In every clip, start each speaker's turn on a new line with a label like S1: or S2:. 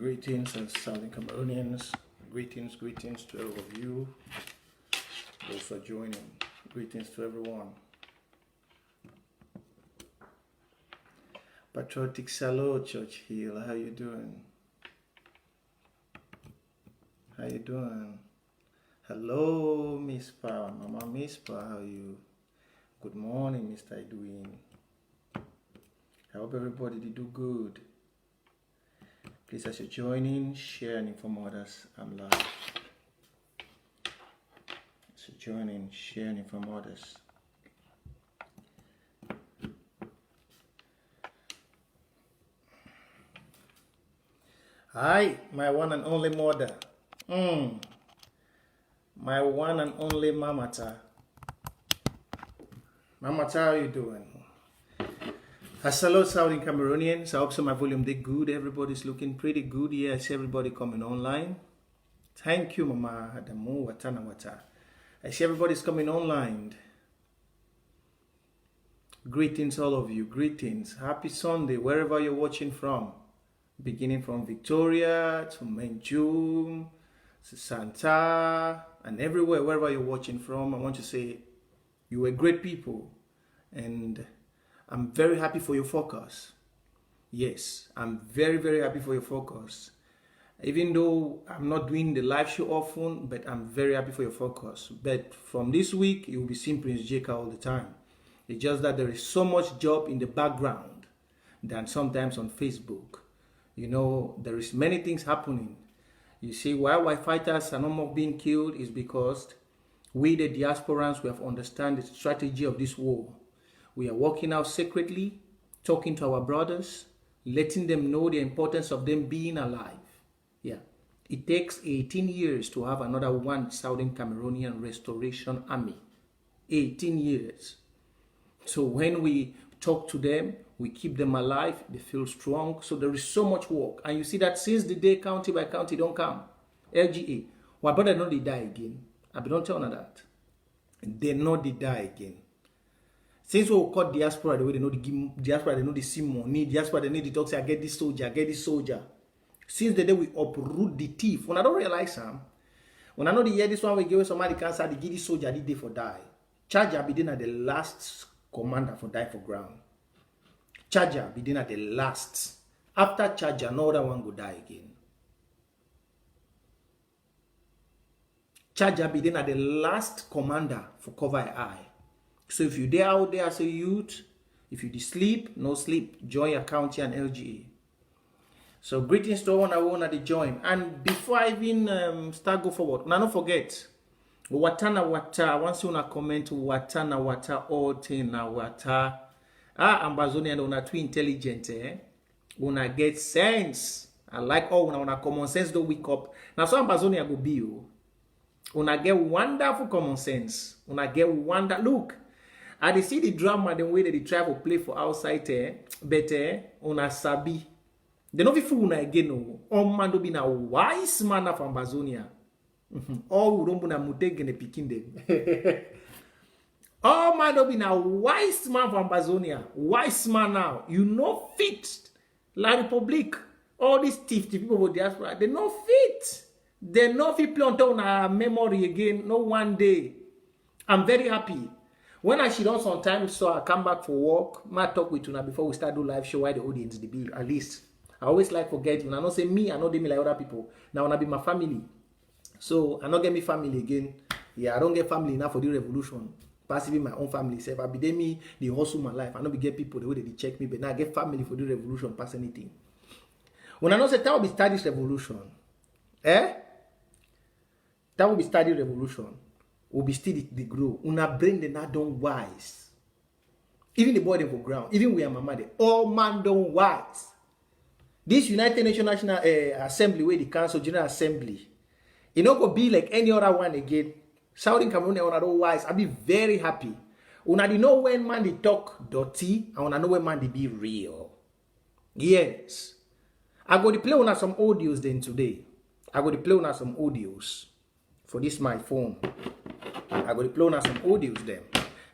S1: Greetings and Southern Cameroonians. Greetings to all of you. Those for joining. Greetings to everyone. Patriotic Salute, Church Hill. How you doing? How you doing? Hello, Miss Power. Mama Miss Power, how are you? Good morning, Mr. Edwin. I hope everybody did do good. Please, as you're joining, share and inform others. I'm live. As you're joining, share and inform others. Hi, my one and only mother. My one and only Mamata. Mamata, how you doing? I salute Southern Cameroonians. I hope so my volume did good. Everybody's looking pretty good. Yes, everybody coming online. Thank you, Mama Adamu Watana Wata. I see everybody's coming online. Greetings, all of you. Greetings. Happy Sunday, wherever you're watching from. Beginning from Victoria to Menjum to Santa and everywhere, wherever you're watching from. I want to say you were great people. And I'm very happy for your focus. Yes, I'm very, very happy for your focus. Even though I'm not doing the live show often, but I'm very happy for your focus. But from this week, you'll be seeing Prince Jeka all the time. It's just that there is so much job in the background than sometimes on Facebook. You know, there is many things happening. You see, why white fighters are no more being killed is because we, the diasporans, we have understand the strategy of this war. We are working out secretly, talking to our brothers, letting them know the importance of them being alive. Yeah. It takes 18 years to have another one Southern Cameroonian Restoration Army. 18 years. So when we talk to them, we keep them alive, they feel strong. So there is so much work. And you see that since the day county by county don't come, LGA, my brother know they die again. I don't tell them that. They know they die again. Since we call diaspora the way they know the diaspora, they know they see money, diaspora they need the talk say I get this soldier. Since the day we uproot the thief, when I don't realize when I know the year this one we give somebody cancer, they give this soldier the day for die. Charger be then at the last commander for die for ground. Charger be then at the last. After Charger, no other one go die again. Charger be then at the last commander for cover eye. So if you're there out there as a youth, if you sleep, no sleep, join your county and LGA. So greetings to all I want to join. And before I even start go forward, now don't forget, Watana Wata, once you want to comment, Watana Wata, all thing na Wata. Ambazonian una too intelligent, Una get sense. I like all una common sense don't wake up. Now so Ambazonia go be you. Una get wonderful common sense. Una get wonder. Look, I see the drama the way that they try to play for outside but una sabi. They no fit fool una again no. All man do be na wise man from Ambazonia. All rumbu na mutege ne pikin dem. All man do be na wise man from Ambazonia. Wise man now. You know fit La Republic. All these thief people with diaspora, they no fit. They no fit play on top of memory again. No one day. I'm very happy. When I sit down sometimes, so I come back for work, I talk with you now before we start do live show why the audience they be at least. I always like forget you. I don't say me, I know they me like other people. Now I be my family. So I don't get me family again. Yeah, I don't get family enough for the revolution. Passively my own family. Say if I be me, they hustle my life. I don't be get people the way they check me, but now I get family for the revolution, pass anything. When I know say that will be start this revolution. That will be study revolution. Will be still the grow. Una brain they not don't wise. Even the boy they for ground. Even we are mama they all man don't wise. This United Nations National Assembly where the Council General Assembly, it not go be like any other one again. Southern Cameroon una don't wise. I be very happy. Una they know when man they talk dirty and una know when man they be real. Yes. I go to play una some audios then today. I go to play una some audios. For this my phone. I go to play on some audios them.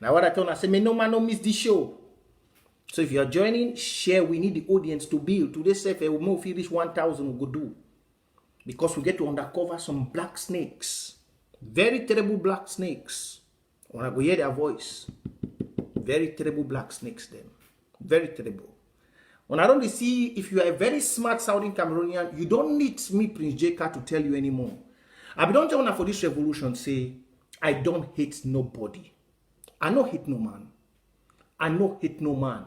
S1: Now what I told her, I say, me no man no miss this show. So if you are joining, share. We need the audience to build. Today, if we move reach 1,000, we go do. Because we get to undercover some black snakes. Very terrible black snakes. When I go hear their voice. Very terrible black snakes them. Very terrible. When I don't see, if you are a very smart Southern Cameroonian, you don't need me, Prince J. Carr, to tell you anymore. I don't tell you for this revolution, say, I don't hate nobody. I no hate no man. I no hate no man.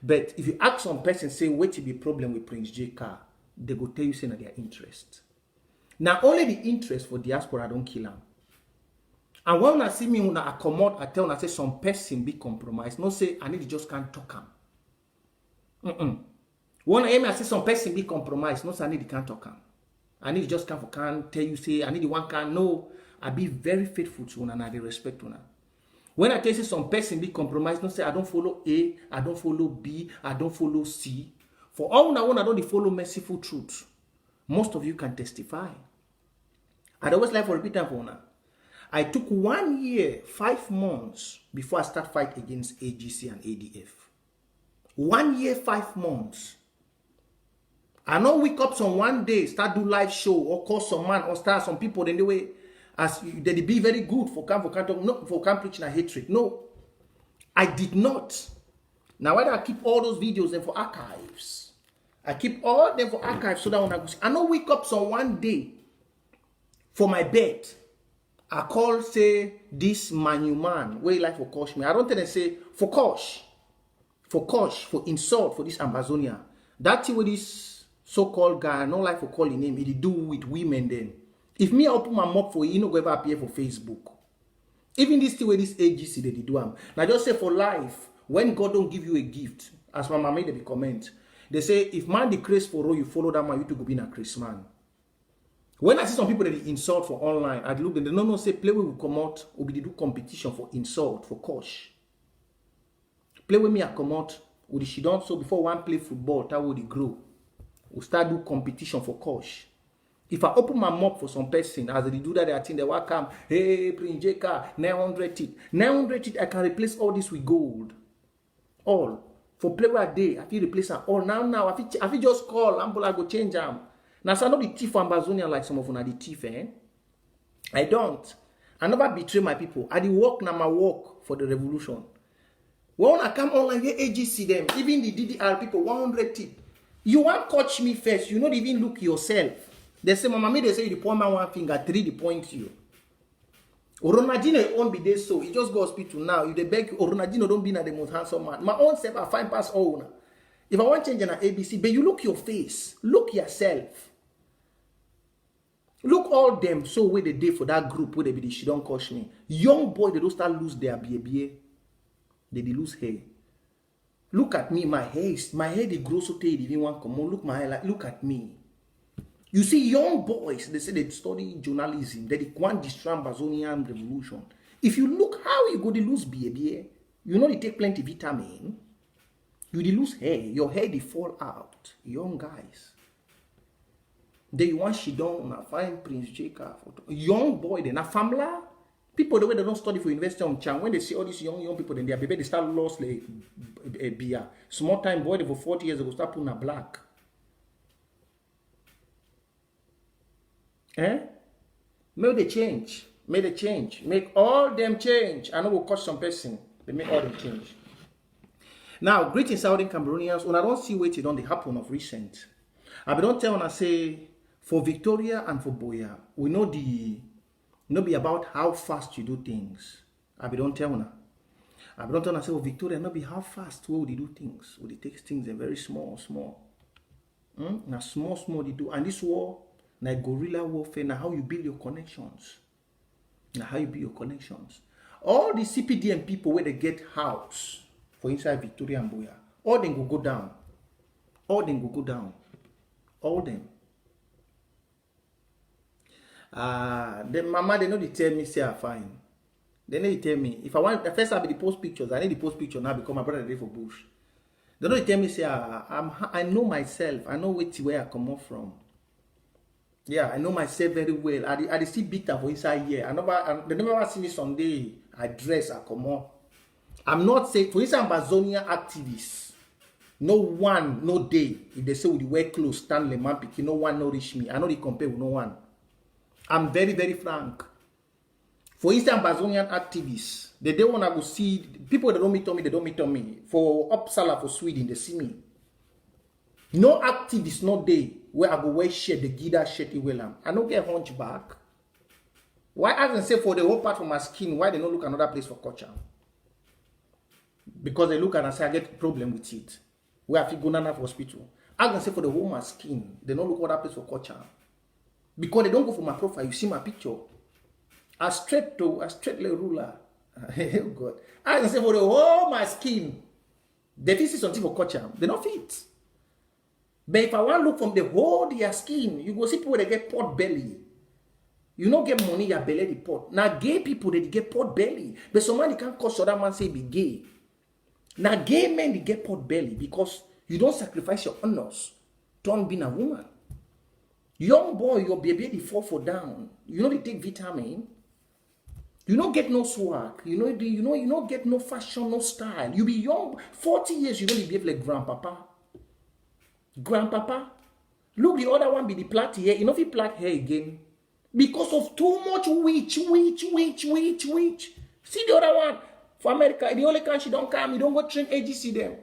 S1: But if you ask some person, say, what to be problem with Prince J. Carr, they go tell you, say, na their interest. Now, only the interest for diaspora don't kill them. And when I see me, when I come out, I tell, I say, some person be compromised. No say, I need to just can't talk him. When I hear me, I say, some person be compromised. No say, I need to can't talk him. I need to just can't tell you, say, I need the one can know. I be very faithful to one and I respect one. When I tell you, say, some person be compromised, no say, I don't follow A, I don't follow B, I don't follow C. For all one, I don't follow merciful truth. Most of you can testify. I'd always like to repeat that for now. I took 1 year, 5 months before I start fight against AGC and ADF. 1 year, 5 months. I not wake up some one day, start do live show or call some man or start some people in the way as they be very good for camp preaching and hatred. No, I did not. Now why do I keep all those videos then for archives? I keep all them for archives so that when I not wake up some one day for my bed. I call, say, this manu man, where like for coach me. I don't tell them, say, for coach, for insult, for this Amazonia. That's what this so-called guy, I don't like for calling him, he do with women then. If me, I open my mouth for you, no go ever appear for Facebook. Even this thing with this AGC, they do them. Now just say for life, when God don't give you a gift, as my mama made a comment, they say, if man decrease for row, you follow that man, you to go be a Chris man. When I see some people that they insult for online, I look and they no say play with come out or be do competition for insult for coach. Play with me I come out with she don't so before one play football that would grow. We start do competition for coach. If I open my mouth for some person as they do that, I think they will come. Hey, Prince J. Carr, 900 it. 900 it, I can replace all this with gold. All for play a day. I feel replace them all now. I feel just call. I'm gonna go change them. Now, so I'm not the thief for Ambazonia like some of them are the thief, eh? I don't. I never betray my people. I did work now my work for the revolution. When I come online, here AGC them, even the DDR people, 100 tip. You want to coach me first, you not even look yourself. They say, Mama, they say, you point my one finger, 3 the point you. Oronadino won't be there so. He just go hospital now. If they beg you, Oronadino don't be the most handsome man. My own self, I find past owner. If I want to change an ABC, but you look your face, look yourself. Look all them so where they did for that group where they be she don't coach me. Young boy, they don't start lose their BABA. They lose hair. Look at me, my hair they grow so they didn't want come on. Look my hair like look at me. You see, young boys, they say they study journalism, they want destroy Amazonian revolution. If you look how you go to lose BABA, you know they take plenty vitamin. You they lose hair, your hair they fall out. Young guys. They want she don't find Prince J. Carr photo. Young boy, then a family. People the way they don't study for university on Chang. When they see all these young people, then they start lost like a beer. Small time boy, they for 40 years ago start putting a black. Make they change. Make they change. Make all them change. I know we'll catch some person. They make all them change. Now, greetings Southern Cameroonians. When I don't see what it don't happen of recent. I don't tell when I say for Victoria and for Boya, we know the not be about how fast you do things. I don't tell now. I don't tell when I say for Victoria, not be how fast will they do things. Will they take things in very small. Now small they do. And this war, like guerrilla warfare, now how you build your connections. Now how you build your connections. All the CPDM people where they get house for inside Victoria and Boya, all them will go down. All them will go down. All them. The mama, they know they tell me, say I'm fine. They know they tell me, if I want, the first I be the post pictures, I need the post picture now because my brother ready for bush. They know they tell me, say I know myself, I know where I come up from. Yeah, I know myself very well. I see bitter for inside here. They never see me Sunday. I dress, I come up. I'm not saying, for instance, Amazonia activists. No one, no day. If they say with the wear clothes, stand le man pick, no one no reach me. I know they compare with no one. I'm very, very frank. For instance, Amazonian activists, they don't want to go see people that don't meet on me, they don't meet on me. For Uppsala, for Sweden, they see me. No activist, no day where I go wear shirt, the Gida shirt, I don't get hunchback. Why I can say for the whole part of my skin, why they don't look another place for culture? Because they look and say I get problem with it. Where I feel go to hospital. I can say for the whole my skin, they don't look other place for culture. Because they don't go for my profile, you see my picture. I straight like ruler. Oh God. I can say for the whole my skin, they fit see something for culture. They don't fit. But if I want to look from the whole their skin, you go see people that get pot belly. You don't get money, your belly the pot. Now gay people they get pot belly. But somebody can't cause other man say be gay. Now gay men they get pot belly because you don't sacrifice your honors to being a woman. Young boy, your baby they fall for down. You know they take vitamin. You don't get no swag. You don't get no fashion, no style. You be young, 40 years, you don't behave like grandpapa. Grandpapa. Look, the other one be the plait hair. You know if he plait hair again. Because of too much witch. See the other one. For America, the only country don't come, you don't go train AGC them.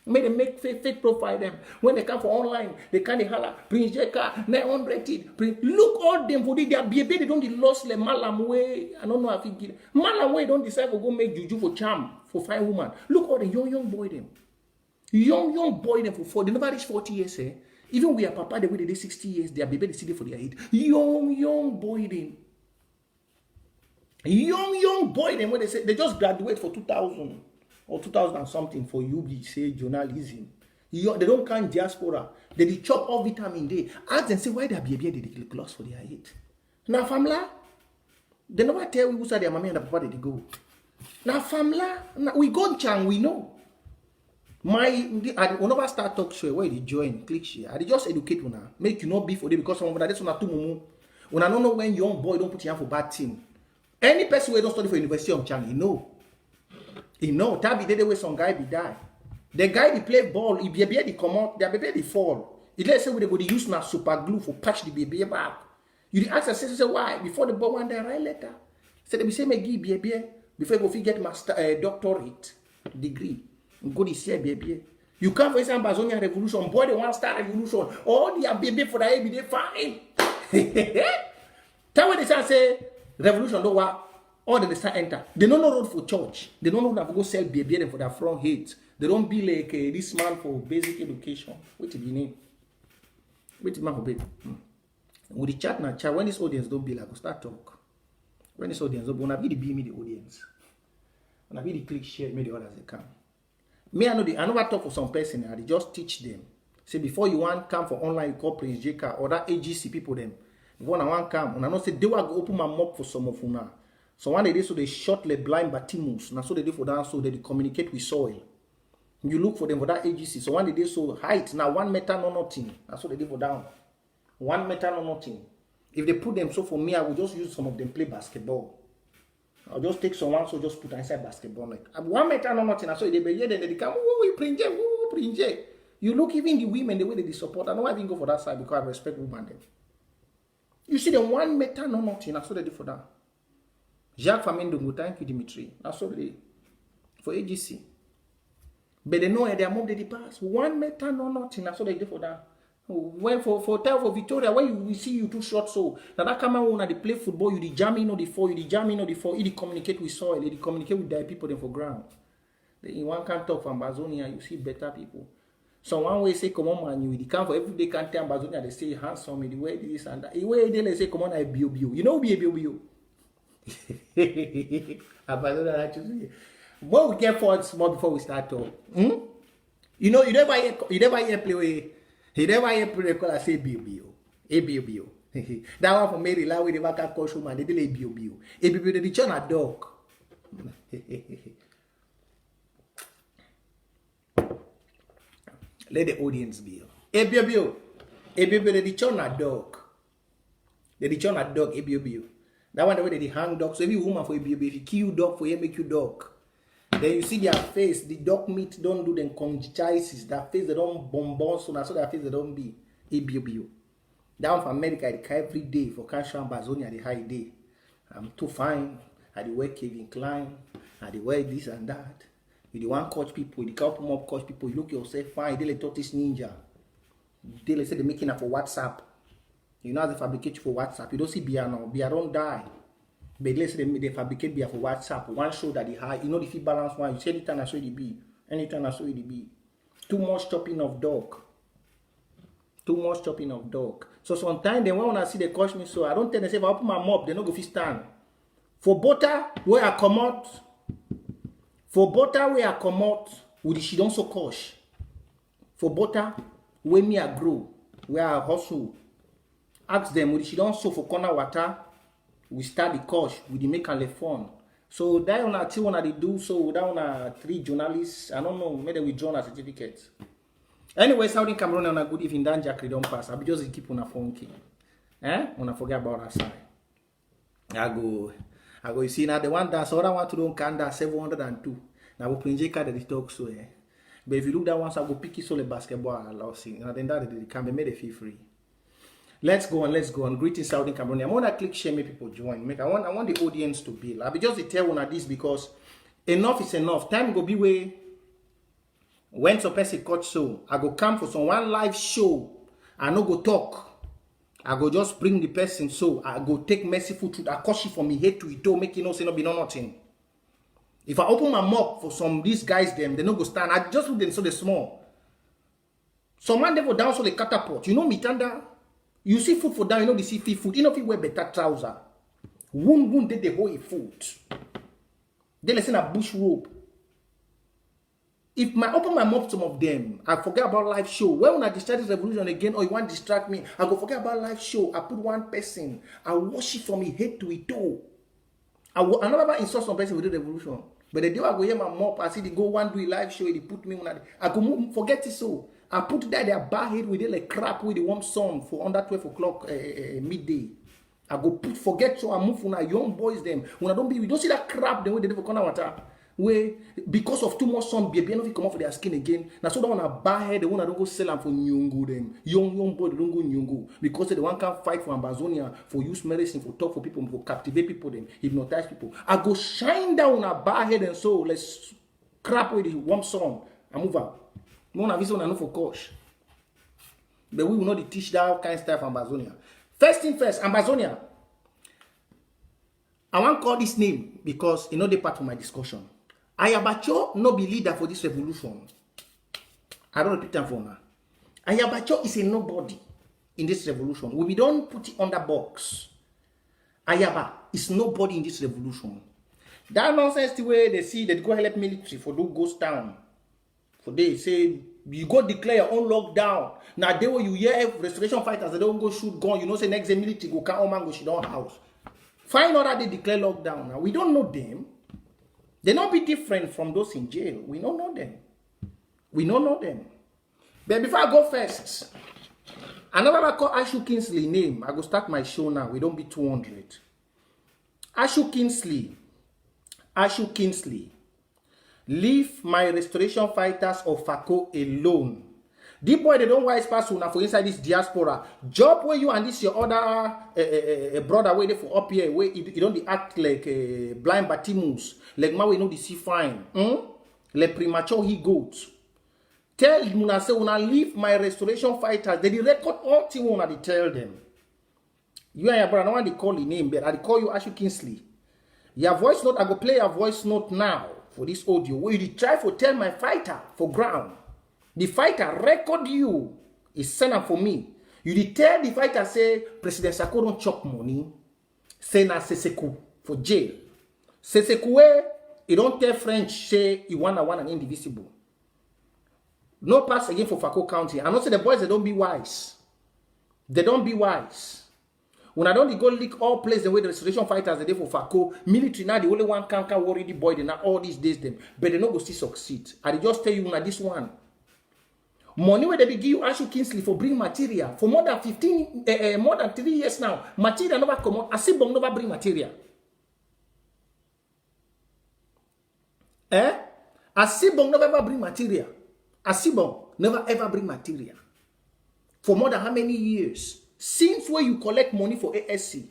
S1: May they make fake profile them. When they come for online, they can't holler. Prince J.K. 900. Look all them for their baby, they don't lost the Malam way. I don't know if he get Malam way don't decide to go make juju for charm for fine woman. Look all the young boy them. Young boy them for 40. They never reach 40 years, eh? Even we are papa, they wait 60 years, their baby they see for their age. Young boy them. Young boy them when they say they just graduate for 2000 or 2000 and something for UB say journalism. They don't count diaspora. They chop all vitamin D. Ask them say why their baby they lost for their age. Now family, they never tell we who say their mommy and their papa they go. Now family, we go chang we know. I will never start talk show where they join, click share. I just educate una, make you not be for them because some of that one too mumu. Una don't know when young boy don't put your hand for bad thing. Any person who don't study for University of Chang, he know. That be the way some guy be die. The guy they play ball, he baby they come out, their baby they fall. He let's say we they go to use now super glue for patch the baby back. You ask the say why before the ball one day write letter. Say they say me give baby before you go get master doctorate degree. Go this year, baby. You come for example, Amazonian revolution, boy, they want to start revolution. All the baby for the baby, they fine. Tell what they say, revolution, no what? All they start enter. They don't know road for church. They don't know how to go sell baby for their front hate. They don't be like this man for basic education. What do you need? Wait man for baby. With the chat now, chat when this audience don't be like, go start talk. When this audience don't, wanna be the be me the audience. Wanna be the click share, me the others they come. Me, I never talk for some person. I just teach them. Say before you want come for online, you call Prince J.K. or that AGC people them. Before I want come, and I know say they will go open my mouth for some of you now. So one day so they shot the blind batimus. Now so they do for that so they communicate with soil. You look for them for that AGC. So one day so height now 1 meter no nothing. That's what they do for down. 1 meter no nothing. If they put them so for me, I will just use some of them play basketball. I'll just take someone, so just put inside basketball. Like 1 meter, no nothing. I saw they be here, then they come, Prince. You look even the women, the way they support. I don't even go for that side because I respect women. Them. You see them 1 meter, no nothing. I saw they do for that. Jacques Famindongo, thank you, Dimitri. I saw they for AGC. But they know they are mob they pass. 1 meter, no nothing. I saw they do for that. When for Victoria, when we see you too short, so now that come on, they play football, you the jamming or the fall, you the jamming or the fall, you communicate with soil, you communicate with the people them for ground. Then one can talk from Amazonia, you see better people. So one way say come on man, you come for every day can't tell Amazonia, they say handsome, the way this and that. The way they say come on, I bio. You know be a bio. Amazonia actually. What we get for small before we start talk. You know, you never hear play. He never hear call I say bio. That one for Mary La we never can call man, they delay bio. A bio they turn a dog. Let the audience be. A bio they turn a dog. They turn a dog, a bio. That one the way they hang dog. So every woman for a bio, if you kill dog for you make you dog. Then you see their face, the dog meat don't do them conjunctivitis. Their face they don't bonbon, so that's their face they don't be ABO. Down from America, I every day for Cancer and Bazonia, the high day. I'm too fine. I the wear Kevin Klein. I the wear this and that. You the one coach people, you the couple more coach people. You look yourself fine. They let tortoise ninja. They let say they making up for WhatsApp. You know how they fabricate for WhatsApp. You don't see beer now. Beer don't die. But let's say they fabricate beer for WhatsApp. One show that they high. You know the fit balance one. You see anytime I show you the B. Anytime I show you the B. Too much chopping of dog. Too much chopping of dog. So sometimes then when I see they coach me, so I don't tell them say if I open my mouth, they no go fit stand. For butter where I come out. For butter where I come out, with the she don't so coach. For butter where me I grow, where I hustle. Ask them, would she don't so for corner water? We start the course with the make and the fun. So that one two one they do so that one 3 journalists. I don't know, maybe we join a certificate. Anyway, Saudi Cameroon on a good evening. Dan Jack don't pass. I be just keep on a phone key. When I forget about that side. I go. You see now the one that so that one to don't can that 702. Now we play card the talk so But if you look that one, so I go pick it so the basketball allow see. And then that they can be made a fee free. Let's go on. Greetings, Saudi Cameroon. I want to click share, make people join. I want the audience to build. I'll be just to tell one of this because enough is enough. Time go be way. When some person cut so, I go come for some one live show. I no go talk. I go just bring the person so I go take merciful truth. I cut she from me head to toe, make you know say no be no nothing. If I open my mouth for some these guys them, they no go stand. I just look them so they small. Some man they go down so they catapult. You know me tanda. You see food for down, you know they see food. You know if you wear better trouser. Wound they hold a foot. They listen a bush rope. If I open my mouth, some of them, I forget about live show. When I distract this revolution again, or you want to distract me, I go forget about live show. I put one person, I wash it from his head to his toe. I never insult some person with the revolution. But the day I go hear my mouth, I see they go one do a live show, they put me on. I go forget it so. I put that their bar head with it like crap with the warm sun for under 12 o'clock midday. I go forget so I move on our young boys them. When I don't be, we don't see that crap the way they do for corner water. Where because of too much sun, baby, no come out for their skin again. Now so that one a bar head, the one I don't go sell them for nyungu them. Young boy they don't go nyungu because the one can fight for Amazonia, for use medicine, for talk for people, for captivate people, them hypnotize people. I go shine down a bar head and so let's crap with the warm sun and move out. No one vision and no for coach. But we will not teach that kind of stuff for Amazonia. First thing first, Amazonia. I want to call this name because you know the part of my discussion. Ayabacho no be leader for this revolution. I don't repeat that for now. Ayabacho is a nobody in this revolution. We don't put it under box. Ayaba is nobody in this revolution. That nonsense the way they see they go help military for do ghost town. For they say you go declare your own lockdown. Now they will you hear restoration fighters they don't go shoot gun. You know say next day military go count man go shit down house. Find out that they declare lockdown. Now we don't know them. They not be different from those in jail. We don't know them. We don't know them. But before I go first, another I call Ashu Kingsley name. I go start my show now. We don't be 200. Ashu Kingsley. Ashu Kingsley. Leave my restoration fighters of Fako alone. The boy they don't wise pass una for inside this diaspora. Job where you and this your other brother where they for up here where you don't act like blind Batimus. Like ma we know the see fine. Like premature he goats. Tell una say una leave my restoration fighters. They record all thing una they tell them. You and your brother, I don't want to call the name, but I call you Ashu Kingsley. Your voice note, I go play your voice note now for this audio. Where you try to tell my fighter for ground. The fighter record you is send up for me. You did tell the fighter say President Sako don't chop money. Say na Seseku for jail. Seseku he don't tell French say he one and indivisible. No pass again for Fako County. I know say the boys they don't be wise. They don't be wise. When I don't go leak all places the way the restoration fighters they for Fako military now the only one can worry the boy they now all these days them, but they not go still succeed. I just tell you now this one. Money where they be give you Ashu Kingsley for bring material for more than 3 years now. Material never come out. I see bomb never bring material. Asibon never ever bring material. Asibon never ever bring material. For more than how many years? Since when you collect money for ASC,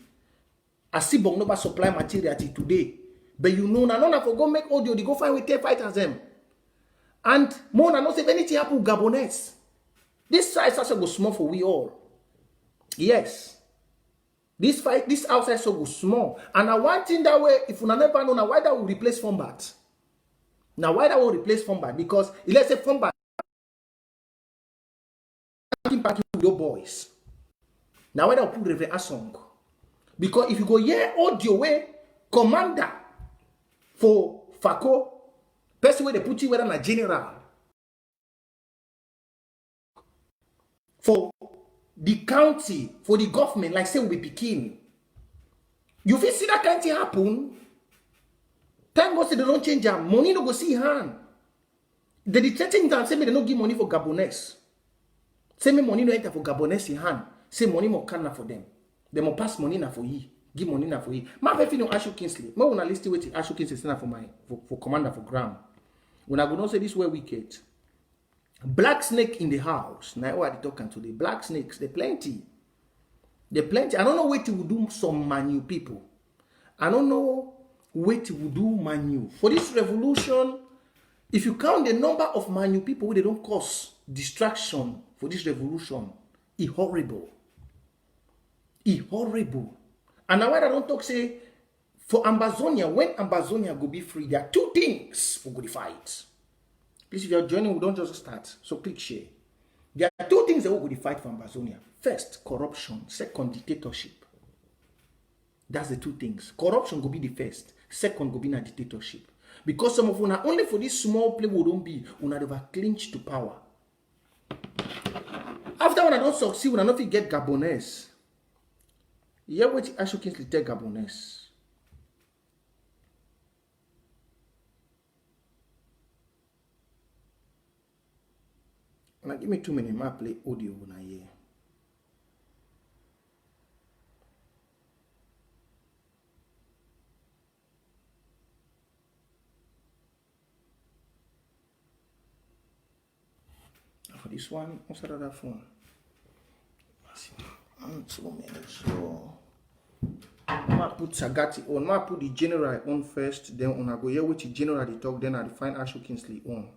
S1: Asibon never supply material till today. But you know, now for go make audio, they go find with 10 fighters them. And more than not, if anything happen, Gabonese. This size also go small for we all. Yes. This outside so go small. And I want in that way, if you never know, now why that will replace Fombat? Now why that will replace Fombat? Because let's say Fombat with your boys. Now why that will put Reverend Asong? Because if you go here audio way, commander for Fako, person where they put you whether a general for the county, for the government, like say we be Pekin. You feel see that kind of thing happen? Thank God say they don't change their money, no go see hand. They threaten them, say me they don't give money for Gabonese. Say me money no enter for Gabonese in hand. Say money more can for them. They more pass money na for ye. Give money na for ye. Ma fe no Ashu Kingsley. Ma wanna list wait Ashu Kingsley stand for commander for ground. When I go don't say this way wicked. Black snake in the house. Now what I talking today? Black snakes, they plenty. They plenty. I don't know what to do some manu people. I don't know what to do manu. For this revolution, if you count the number of manu people they don't cause distraction for this revolution, it's horrible. It's horrible. And now what I don't talk say for Ambazonia, when Ambazonia go be free, there are two things we go to fight. Please, if you're joining, we don't just start. So click share. There are two things that we go to fight for Ambazonia. First, corruption. Second, dictatorship. That's the two things. Corruption go be the first. Second, go be na dictatorship. Because some of you, not only for this small play, we don't be, we never clinch to power. After when I don't succeed, when I don't get Gabonese. Yeah, what Ashu Kingsley take Gabonese. Now give me 2 minutes, I play audio when I hear. For this one, what's that other phone? 2 minutes. So I put Sagati on. I put the general on first, then I go here with the general they talk, then I find Ashu Kingsley on.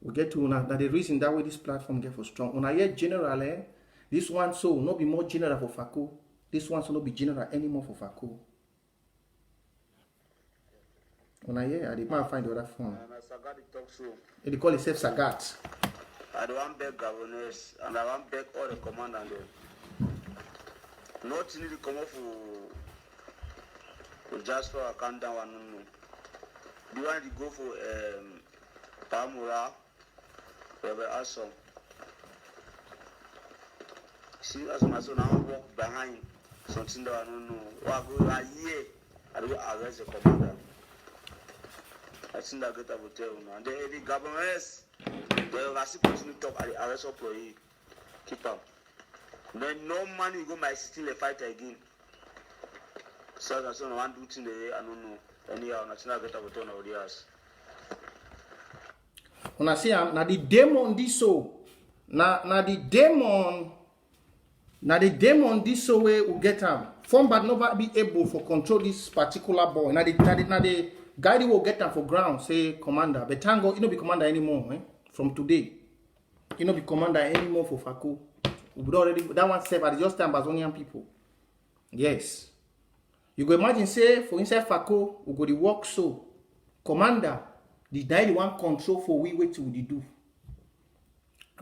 S1: We get to now that the reason that way this platform get for strong. When I hear general, this one so not be more general for Fako. This one so not be general anymore for Fako. When I hear, I didn't find the other phone. They call itself Sagat.
S2: I don't want beg governors and I want beg all the commanders. Not need to come off for just for a countdown one. Do you want to go for Pamura? Awesome. See, as my son, I walk behind something that I don't know. I go a year, I do arrest the commander. I think I get a hotel now. And then the governors, they will continue to talk at the arrest employee. Keep up. Then no money go my still a fight again. So that's one do thing I don't know. Anyhow, I think I get a hotel now. Yes.
S1: When I say na the demon this so na the demon this so way will get him. Fombat never be able for control this particular boy. Na the guy will get him for ground. Say commander, but Tango, you no be commander anymore. From today, you no be commander anymore for Fako. We already that one step at just Ambazonian people. Yes, you go imagine say for inside Fako we go the work so commander. The die the one control for we wait till we do.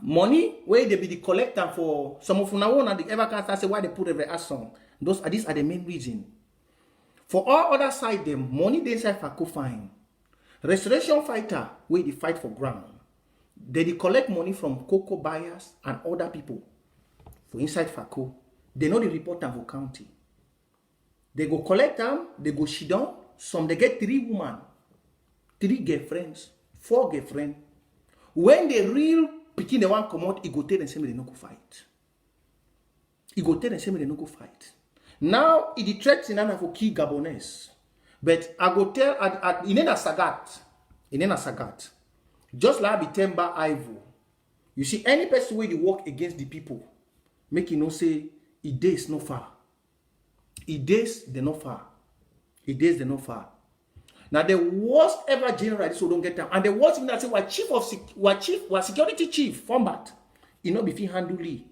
S1: Money where they be the collector for some of now and the ever can say why they put every song. These are the main reason. For all other side them money they inside Fako fine. Restoration fighter where they fight for ground. They collect money from cocoa buyers and other people for inside Fako. They know the report them for county. They go collect them, they go sit down. Some they get 3 women. 3 girlfriends, 4 girlfriends. When the real picking the one come out, he go tell them say they no go fight. He go tell them say they no go fight. Now he the threats in for key Gabonese. But I go tell in a Sagat. in a sagat. Just like be temba ivo. You see, any person where they work against the people, make you know say it days no far. It days they no far. It days they no far. Now the worst ever general this will don't get time. And the worst thing that say was security chief format. You know before handle Lee.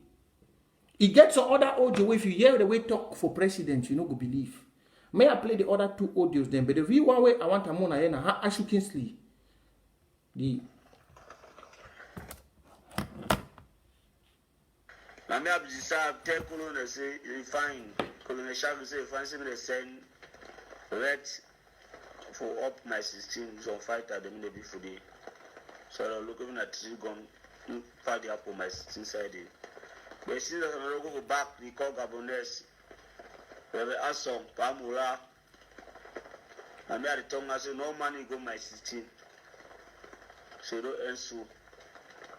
S1: It gets some other audio where if you hear the way talk for president, you know go believe. May I play the other two audios then? But the real one way I want to mona here now Ashu Kingsley. The
S2: na me abisa tell colonel say you fine. Colonel Shagu say fancy me send red for up my 16 some fighter them in the before day. So I look even at three gun fight up on my 16 side. But since I go back, we call Gabonese. We have Asom, Pamula. And me at the tongue I say no money go my 16. So don't answer.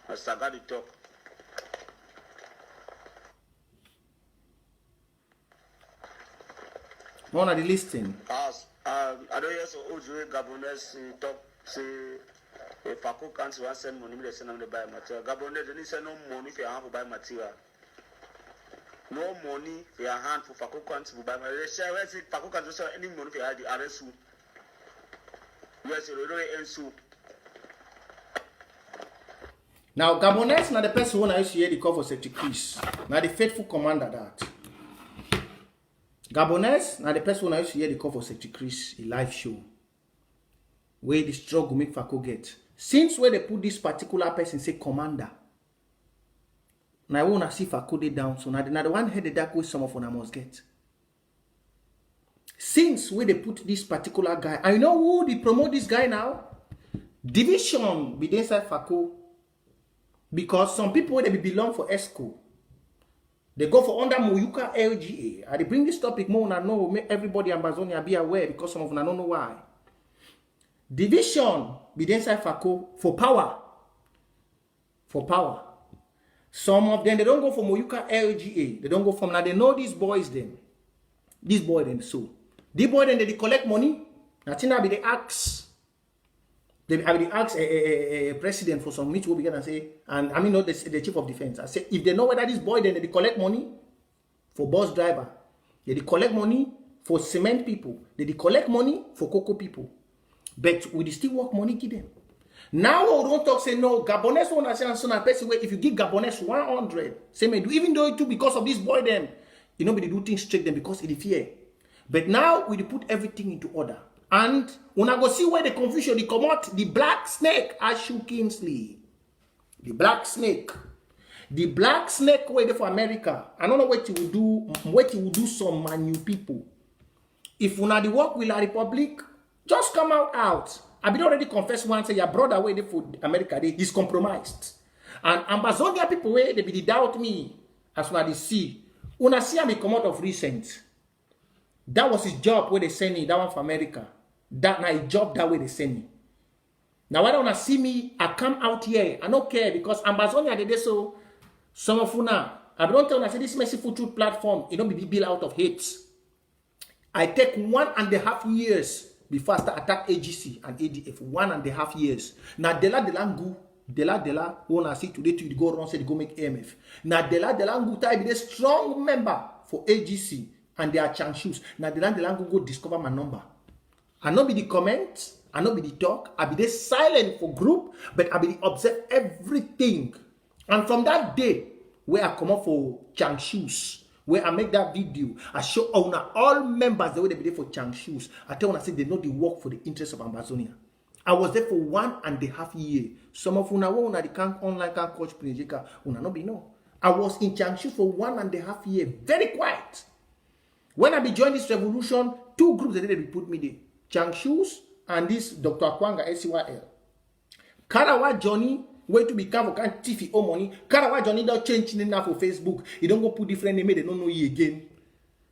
S2: I start the talk.
S1: one of the listing.
S2: I don't hear so old Gabonese talk say if Fako can't send money, they send them to buy material. Gabonese they send no money for your hand to buy material. No money for your hand for Fako can't buy material. They say where say Fako can't sell any money for your hand. The arrest you. Yes, you don't answer.
S1: Now Gabonese now the person who I used to hear the call for Secretary Chris. Now the faithful commander that. Gabonese, now the person when I used to hear the call for Secretary Chris, a live show, where the struggle make Fako get. Since where they put this particular person say commander, now I want to see Fako they down, so now the one headed that way some of them must get. Since where they put this particular guy, I know who they promote this guy now. Division be inside Fako, because some people where they belong for ESCO. They go for under Moyuka LGA. I bring this topic more and I know make everybody in Amazonia be aware because some of them don't know why. Division be inside Fako for power. For power. Some of them they don't go for Moyuka LGA. They don't go from now. They know these boys then. These boys then so. These boys then they collect money. Nothing will be the axe. They ask a president for some meet will begin and say, and I mean not the chief of defense. I say if they know whether this boy then they collect money for bus driver, they collect money for cement people, they collect money for cocoa people. But we still work money give them. Now we don't talk say no, Gabonese won't say so person way if you give Gabonese 100, say me do even though it too because of this boy them, you know, but they do things straight them because of the fear. But now we put everything into order. And when I go see where the confusion they come out, the black snake, Ashu Kingsley. The black snake. The black snake way for America. I don't know what you will do some new people. If you not the work with La Republic, just come out. I've been already confessed once say your brother way for America, he's compromised. And Amazonia people way they be doubt me as when they see. When I see me come out of recent. That was his job where they send me, that one for America. That my job that way they send me. Now why don't I see me? I come out here. I don't care because Amazonia they so some of you now. I don't tell you I say this merciful truth platform, it don't be built out of hate. I take 1.5 years before I start attack AGC and ADF. 1.5 years. Now Dela wanna see today to go around say they go make AMF. Now Dela type be a strong member for AGC and they are Changshoes. Now Dela go discover my number. I not be the comment, I not be the talk, I be the silent for group, but I be the observe everything. And from that day, where I come up for Changshoes, where I make that video, I show all members the way they be there for Changshoes. I tell when I say they know the work for the interest of Amazonia. I was there for 1.5 years. Some of una the can online can coach Prinjika, una no be no. I was in Changshoes for 1.5 years, very quiet. When I be joined this revolution, 2 groups that they put me there. Changshoes and this Dr. Akwanga SYL. Karawa Johnny, way to be careful, can't TV or money. Karawa Johnny don't change name now for Facebook. You don't go put different name, they don't know you again.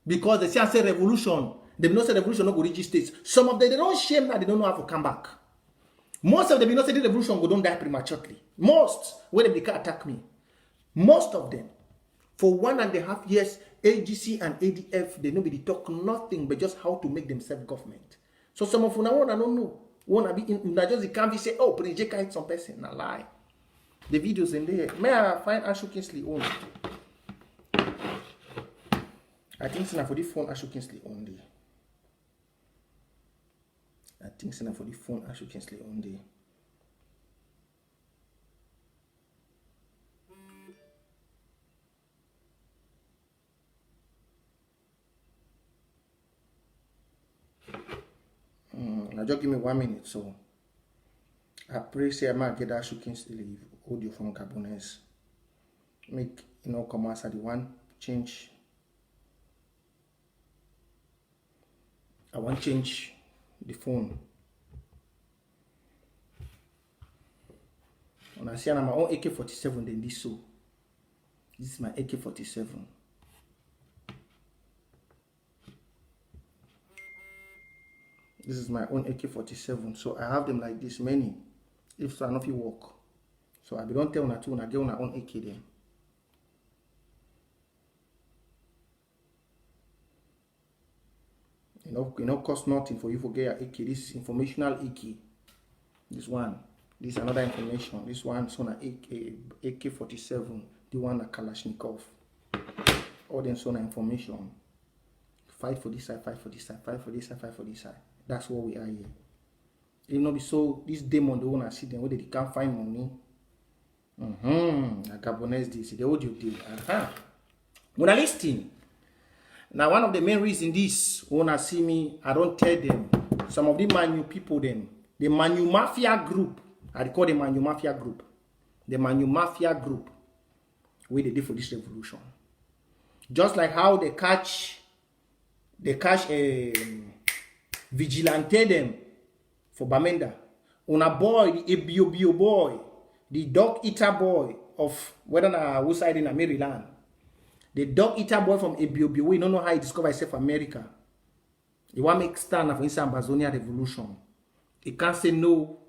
S1: Because they say revolution. They don't say revolution no go reach states. Some of them they don't shame that they don't know how to come back. Most of them don't say the revolution go don't die prematurely. Most when they can attack me. Most of them. For 1.5 years, AGC and ADF, they nobody talk nothing but just how to make themselves government. So some of you now don't know. Wanna be in just the can't say, oh, Prince J hit some person. Nah, lie. The videos in there. May I find Ashu Kingsley own? I think it's for the phone Ashu Kingsley only. I think it's for the phone Ashu Kingsley only. Now just give me 1 minute, so I pray say I might get that Ashu Kingsley audio from Gabonese. Make come as the one change. I want to change the phone. When I see I'm my own AK-47, then this so. This is my AK-47. This is my own AK-47. So I have them like this many. If so, I know if you work. So I don't tell una two, I get on own AK them. Cost nothing for you to get your AK. This is informational AK. This one. This is another information. This one is on AK-47. The one at Kalashnikov. All them so information. Fight for this side, fight for this side, fight for this side, fight for this side. That's what we are here. You know, so this demon they wanna see them where they can't find money. A Gabonese this, the audio deal. When I listen. Now one of the main reasons this wanna see me, I don't tell them. Some of the Manu people them, the Manu Mafia group. I call the Manu Mafia group. The Manu Mafia group. Where they did for this revolution. Just like how they catch a vigilante them for Bamenda. On a boy, the Ebio boy, the dog eater boy of whether who side in Maryland. The dog eater boy from Ebio, we don't know how he discovered himself America. He want make stand for inside Amazonia revolution. He can't say no.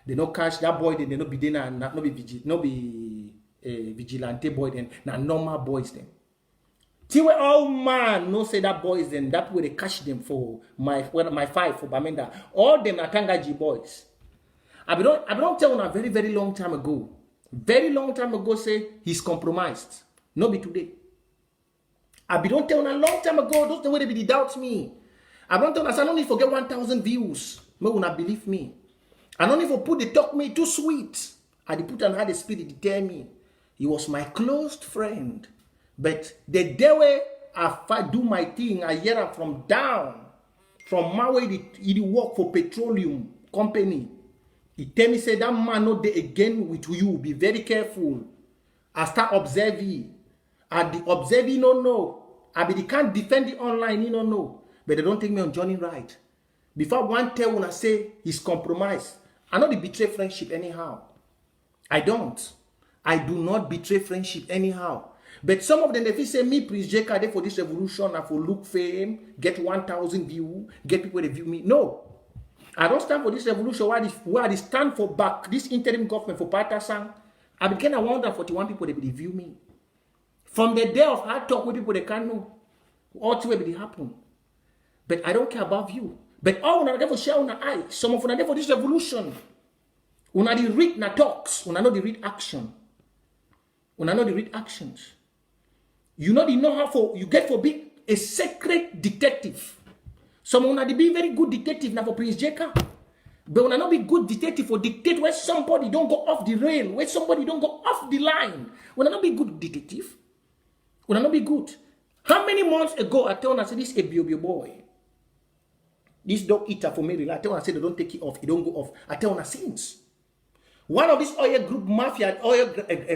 S1: They no catch that boy, then they no be there, no be vigilante boy, then na normal boys then. Till all man no say that boys then that way they catch them for my fight for Bamenda. All them are Tangaji boys. I don't tell a very, very long time ago. Very long time ago say he's compromised. No be today. I don't tell a long time ago, those the way they doubt me. I don't tell us I don't need to get 1,000 views. No will not believe me. I don't even put the talk me too sweet. I put and had the spirit to tell me. He was my close friend. But the day way I do my thing, I hear him from down. From my way, he work for petroleum company. He tell me, say, that man not there again with you. Be very careful. I start observing. And the observing no. I be the can't defend it online, you don't know. But they don't take me on Johnny right. Before one tell when I say he's compromised, I know they betray friendship anyhow. I don't. I do not betray friendship anyhow. But some of them, if you say me, Prince J for this revolution, I for look fame, get 1,000 views, get people to view me. No. I don't stand for this revolution where I stand for back this interim government for Patasan. I became 141 people that will view me. From the day of hard talk with people they can't know. All two will happen. But I don't care about you. But all when I never share on eye, some of them for this revolution. When I read na talks, when I know they read action. When I know they read actions. You know how for you get for be a secret detective. Someone will be very good detective now for Prince J.K. But when I not be good detective for dictate where somebody don't go off the rail, where somebody don't go off the line. When I not be good detective, when I not be good. How many months ago I told I said this Ebio boy, this dog eater for Maryland, I tell I said they don't take it off, it don't go off. I tell her since. One of these oil group mafia, oil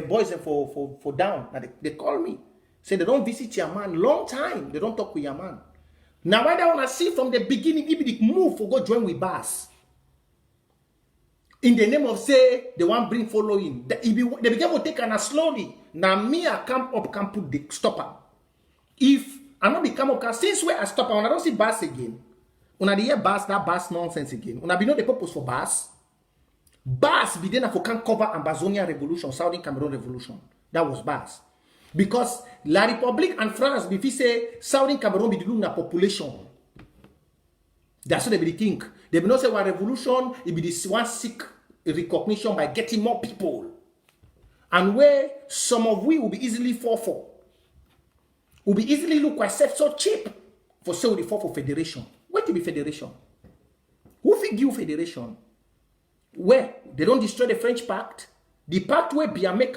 S1: boys for down, they call me. Say they don't visit your man long time. They don't talk with your man. Now why they want to see from the beginning, if they move for go join with Bass. In the name of say, they want bring following. They begin to take an slowly. Now me, I come up, can put the stopper. If I not become up, since where I stop, when I don't see Bass again, when I hear Bass, that Bass nonsense again. When I be know the purpose for Bass, Bass be then for can cover Amazonia revolution, Saudi Cameroon revolution. That was Bass. Because La République and France, if you say Saudi Cameroon be the population. That's what they be think. They will not say, well, revolution, it be this one seek recognition by getting more people. And where some of we will be easily fall for. Will be easily look ourselves so cheap for say we fall for federation. What to be federation? Who think you federation? Where they don't destroy the French pact? The pact where Bia make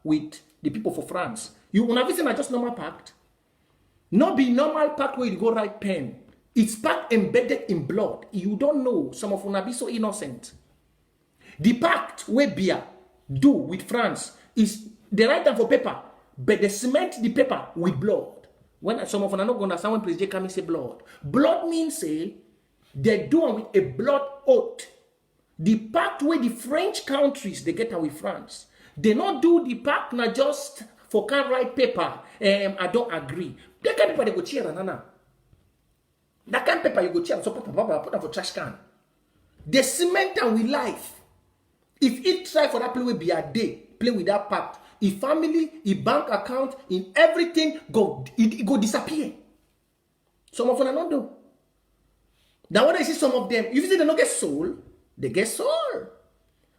S1: with the people for France. You will not not just normal pact. Not be normal pact where you go write pen. It's pact embedded in blood. You don't know. Some of you be so innocent. The pact where Bia do with France is they write down for paper, but they cement the paper with blood. When some of you are not going to understand when President Kami say blood. Blood means say they do it with a blood oath. The pact where the French countries they get out with France. They not do the pact not just for can write paper. I don't agree. That kind of paper they go cheer and that kind of paper you go cheer so put that for trash can. They cement and with life. If it try for that play will be a day, play with that pact. If family, if bank account, in everything it go disappear. Some of them are not do. Now when I see some of them, if you say they don't get soul, they get soul.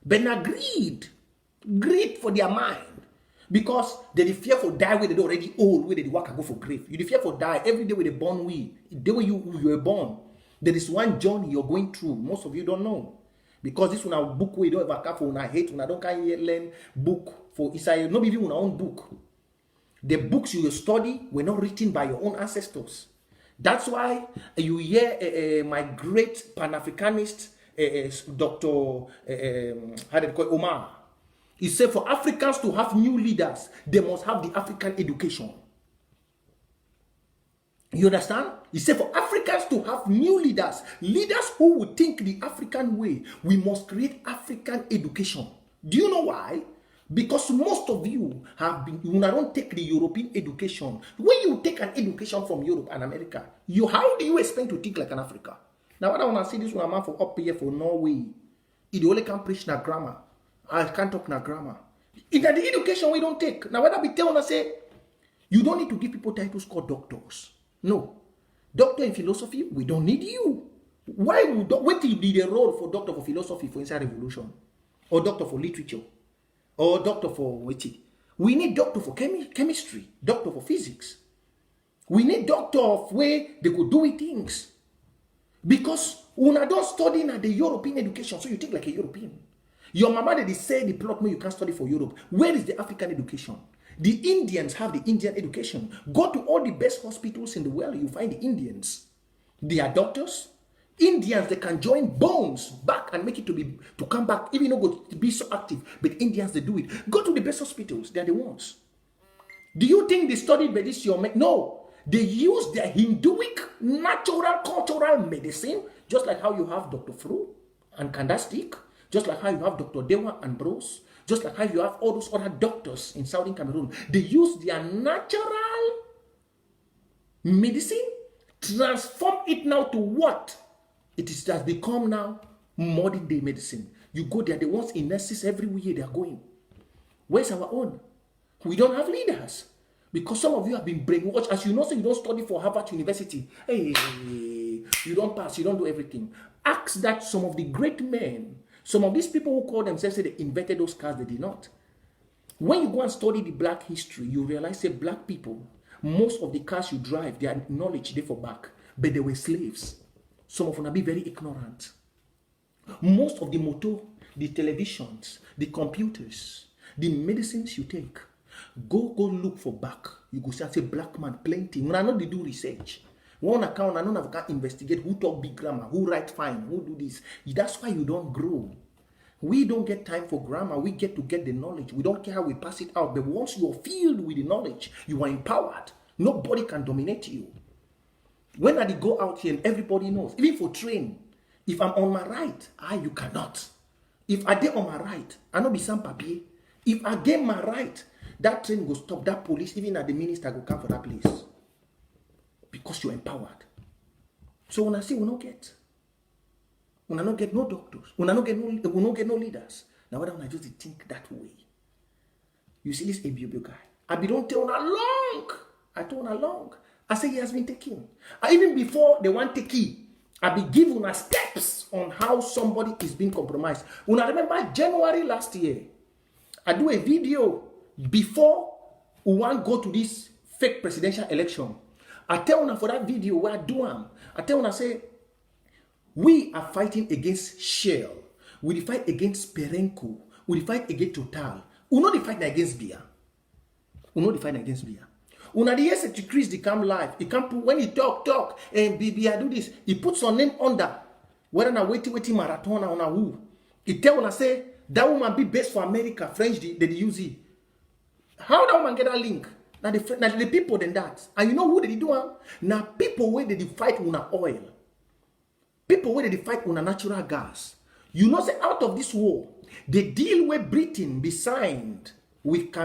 S1: But not greed. Greed for their mind. Because they fear for die where they already old, where they work and go for grave. You fear for die every day where they born we. The day where you were born. There is one journey you're going through. Most of you don't know. Because this one a book where you don't ever care for, I hate when I don't can learn book for Israel. Not even our own book. The books you study were not written by your own ancestors. That's why you hear my great Pan-Africanist, Dr. How did call Omar. He said for Africans to have new leaders, they must have the African education. You understand? He said for Africans to have new leaders, leaders who would think the African way, we must create African education. Do you know why? Because most of you have been, you don't take the European education. When you take an education from Europe and America, how do you expect to think like an Africa? Now, when I want to see this one, man for up here for Norway, he only can preach na grammar. I can't talk na grammar. In the education we don't take. Now, when I be telling us, say, you don't need to give people titles called doctors. No. Doctor in philosophy, we don't need you. Why would wait till you need a role for doctor for philosophy for inside revolution? Or doctor for literature? Or doctor for waiting? We need doctor for chemistry, doctor for physics. We need doctor of where they could do things. Because when I don't study in the European education, so you think like a European. Your mama they say the plot me you can't study for Europe. Where is the African education? The Indians have the Indian education. Go to all the best hospitals in the world, you find the Indians. They are doctors. Indians, they can join bones back and make it to come back, even though go to be so active. But Indians, they do it. Go to the best hospitals. They are the ones. Do you think they studied medicine? No. They use their Hinduic, natural, cultural medicine, just like how you have Dr. Fru and Kandastik, just like how you have Dr. Dewa and Bros, just like how you have all those other doctors in Southern Cameroon. They use their natural medicine, transform it now to what? It has become now modern day medicine. You go there, the ones in nurses everywhere they are going. Where's our own? We don't have leaders. Because some of you have been brainwashed. As you know, so you don't study for Harvard University. Hey, you don't pass, you don't do everything. Ask that some of the great men, some of these people who call themselves, say they invented those cars, they did not. When you go and study the black history, you realize that black people, most of the cars you drive, their knowledge, they for back. But they were slaves. Some of them be very ignorant. Most of the motor, the televisions, the computers, the medicines you take, go look for back. You go say black man plenty. When I know they do research. One account, I know I can investigate who talk big grammar, who write fine, who do this. That's why you don't grow. We don't get time for grammar. We get to get the knowledge. We don't care how we pass it out. But once you're filled with the knowledge, you are empowered. Nobody can dominate you. When I go out here and everybody knows, even for train, if I'm on my right, you cannot. If I get on my right, I know be some papier. If I get my right, that train will stop, that police, even at the minister will come for that place. Because you're empowered. So when I say we don't get no doctors, we don't get no leaders. Now why don't I just think that way? You see this ABB guy. I be don't tell on long. I told her long. I say he has been taken. Even before they want take key, I be giving una steps on how somebody is being compromised. Una remember January last year, I do a video before we want go to this fake presidential election. I tell una for that video where I do am. I tell una say, we are fighting against Shell. We fight against Perenco. We fight against Total. We know the fight against beer. We know the fight against beer. Una the yes to Chris the come live. He can't put when he talk and BB I do this. He puts your name under. Whether na waiting marathon or na who. He tell una say that woman be best for America. French they use it. How that woman get that link? Now the people than that. And you know who they do? Now people where they fight una oil. People where they fight una natural gas. You know say out of this war, the deal where Britain be signed with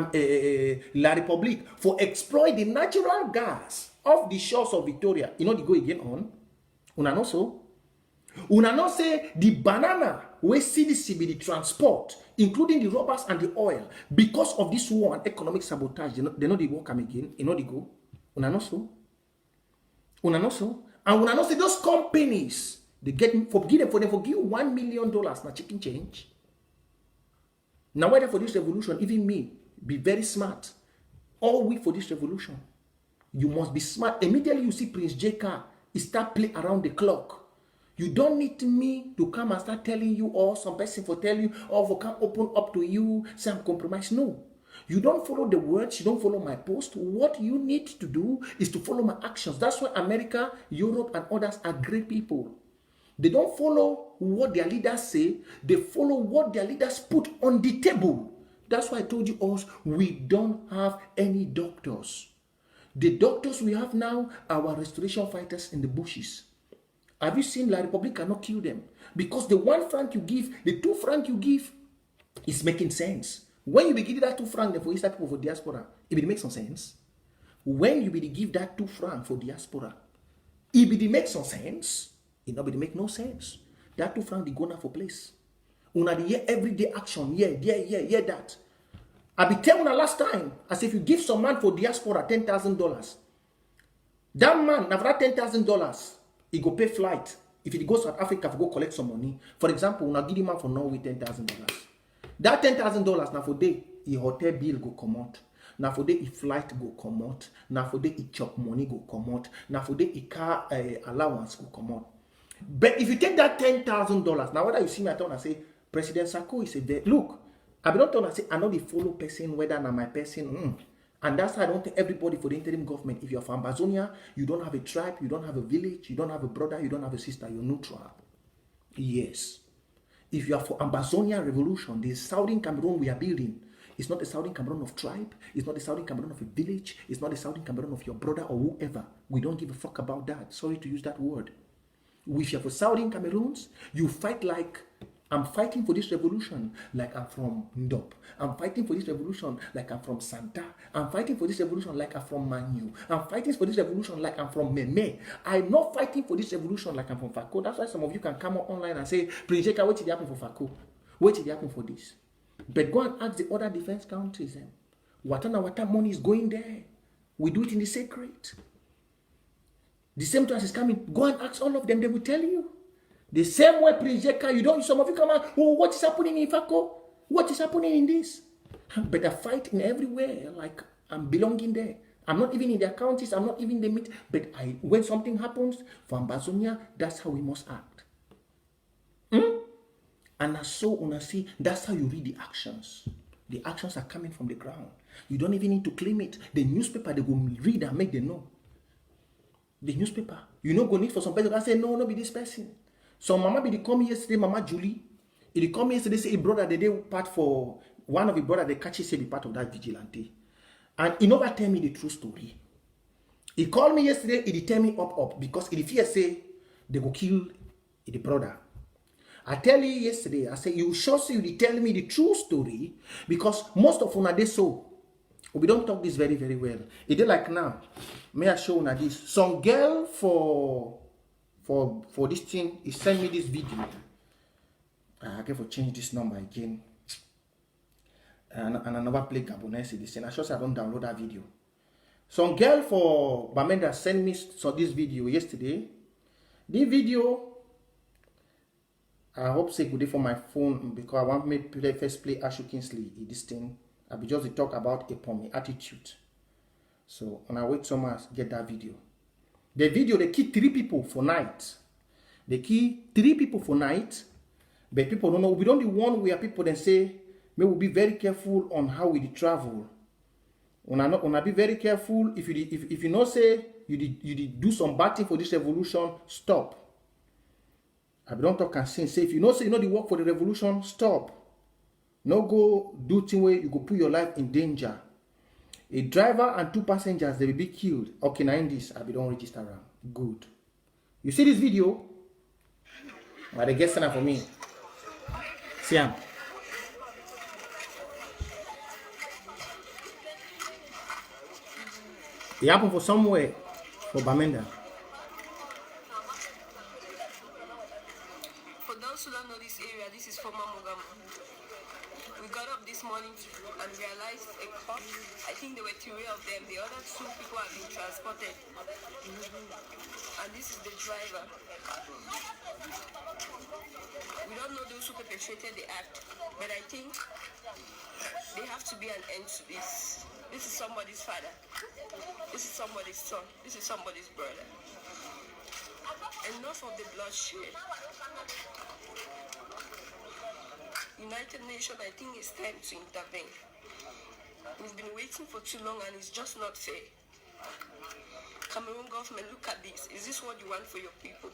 S1: La Republique for exploit the natural gas off the shores of Victoria. You know they go again on. Una know so? Una know say the banana where CDC be the transport, including the rubbers and the oil, because of this war and economic sabotage, they know they won't come again. You know they go. Una know so? Una know so? And una know say those companies, they get forgive $1 million na chicken change. Now, whether for this revolution, even me, be very smart. All week for this revolution, you must be smart. Immediately you see Prince J. Carr, he start play around the clock. You don't need me to come and start telling you, or some person for tell you, or for come open up to you, say I'm compromised. No. You don't follow the words, you don't follow my post. What you need to do is to follow my actions. That's why America, Europe, and others are great people. They don't follow what their leaders say. They follow what their leaders put on the table. That's why I told you all, we don't have any doctors. The doctors we have now are our restoration fighters in the bushes. Have you seen La Republique cannot kill them? Because the 1 franc you give, the 2 franc you give is making sense. When you begin that 2 franc for Eastern people for diaspora, it will make some sense. When you begin give that 2 franc for diaspora, it will make some sense. It nobody make no sense. That 2 franc they go now for place. Una the year everyday action. Yeah, that. I be telling una last time, as if you give some man for diaspora $10,000. That man, now for that $10,000, he go pay flight. If he goes to South Africa, go collect some money. For example, una give the man for Norway $10,000. That $10,000 now for day, his hotel bill go come out. Now for day, his flight go come out. Now for day, his chop money go come out. Now for day, his car allowance go come out. But if you take that $10,000, now whether you see me at all and say, President Sako is a very, look, I don't want to say, I know the follow person, whether I'm my person. And that's why I don't think everybody for the interim government, if you're from Amazonia, you don't have a tribe, you don't have a village, you don't have a brother, you don't have a sister, you're neutral. Yes. If you are for Amazonia revolution, the Southern Cameroon we are building, it's not the Southern Cameroon of tribe, it's not the Southern Cameroon of a village, it's not the Southern Cameroon of your brother or whoever. We don't give a fuck about that. Sorry to use that word. If you're for Southern Cameroons, you fight like, I'm fighting for this revolution like I'm from Ndop. I'm fighting for this revolution like I'm from Santa. I'm fighting for this revolution like I'm from Manu. I'm fighting for this revolution like I'm from Meme. I'm not fighting for this revolution like I'm from Fako. That's why some of you can come online and say, Prince Jeka, what did happen for Fako? What did happen for this? But go and ask the other defense countries. What money is going there? We do it in the secret. The same time is coming. Go and ask all of them. They will tell you. The same way, Prince Jeka, you don't. Some of you come out. Oh, what is happening in Fako? What is happening in this? But I fight in everywhere. Like I'm belonging there. I'm not even in their counties. I'm not even in the meet. But when something happens for Amazonia, that's how we must act. And as so una see, that's how you read the actions. The actions are coming from the ground. You don't even need to claim it. The newspaper, they go read and make them know. The newspaper. You know, go need for some person. I say, no, be this person. So mama be come yesterday, Mama Julie. He come yesterday, say a brother, they part for one of the brother, they catch say be part of that vigilante. And he never tell me the true story. He called me yesterday, he tell me up, because he fear say they go kill the brother. I tell you yesterday, I say, you sure say you tell me the true story, because most of una they so. We don't talk this very, very well. It did like now. May I show una this? Some girl for this thing, he sent me this video. I get for change this number again. And I never play Gabonese this thing. I sure say I don't download that video. Some girl for Bamenda sent me this video yesterday. This video, I hope say good day for my phone because I want me to first play Ashu Kingsley in this thing. I be just talk about upon me attitude. So when I wait so much, get that video. The video they kill 3 people for night. They kill 3 people for night, but people don't know. We don't the one where people then say, may we be very careful on how we travel. When be very careful. If you know say you did do some bad thing for this revolution, stop. I don't talk and say if you know say you know the work for the revolution, stop. No go do thing where you go put your life in danger. A driver and 2 passengers they will be killed. Okay, now in this I don't register around. Good. You see this video? Well, they get sent for me. See him. It happened for somewhere for Bamenda.
S3: For those who don't know this area, this is former Mogama. We got up this morning and realized a cop. I think there were 3 of them. The other 2 people have been transported. And this is the driver. We don't know those who perpetrated the act, but I think there have to be an end to this. This is somebody's father. This is somebody's son. This is somebody's brother. Enough of the bloodshed. United Nations, I think it's time to intervene. We've been waiting for too long and it's just not fair. Cameroon government, look at this. Is this what you want for your people?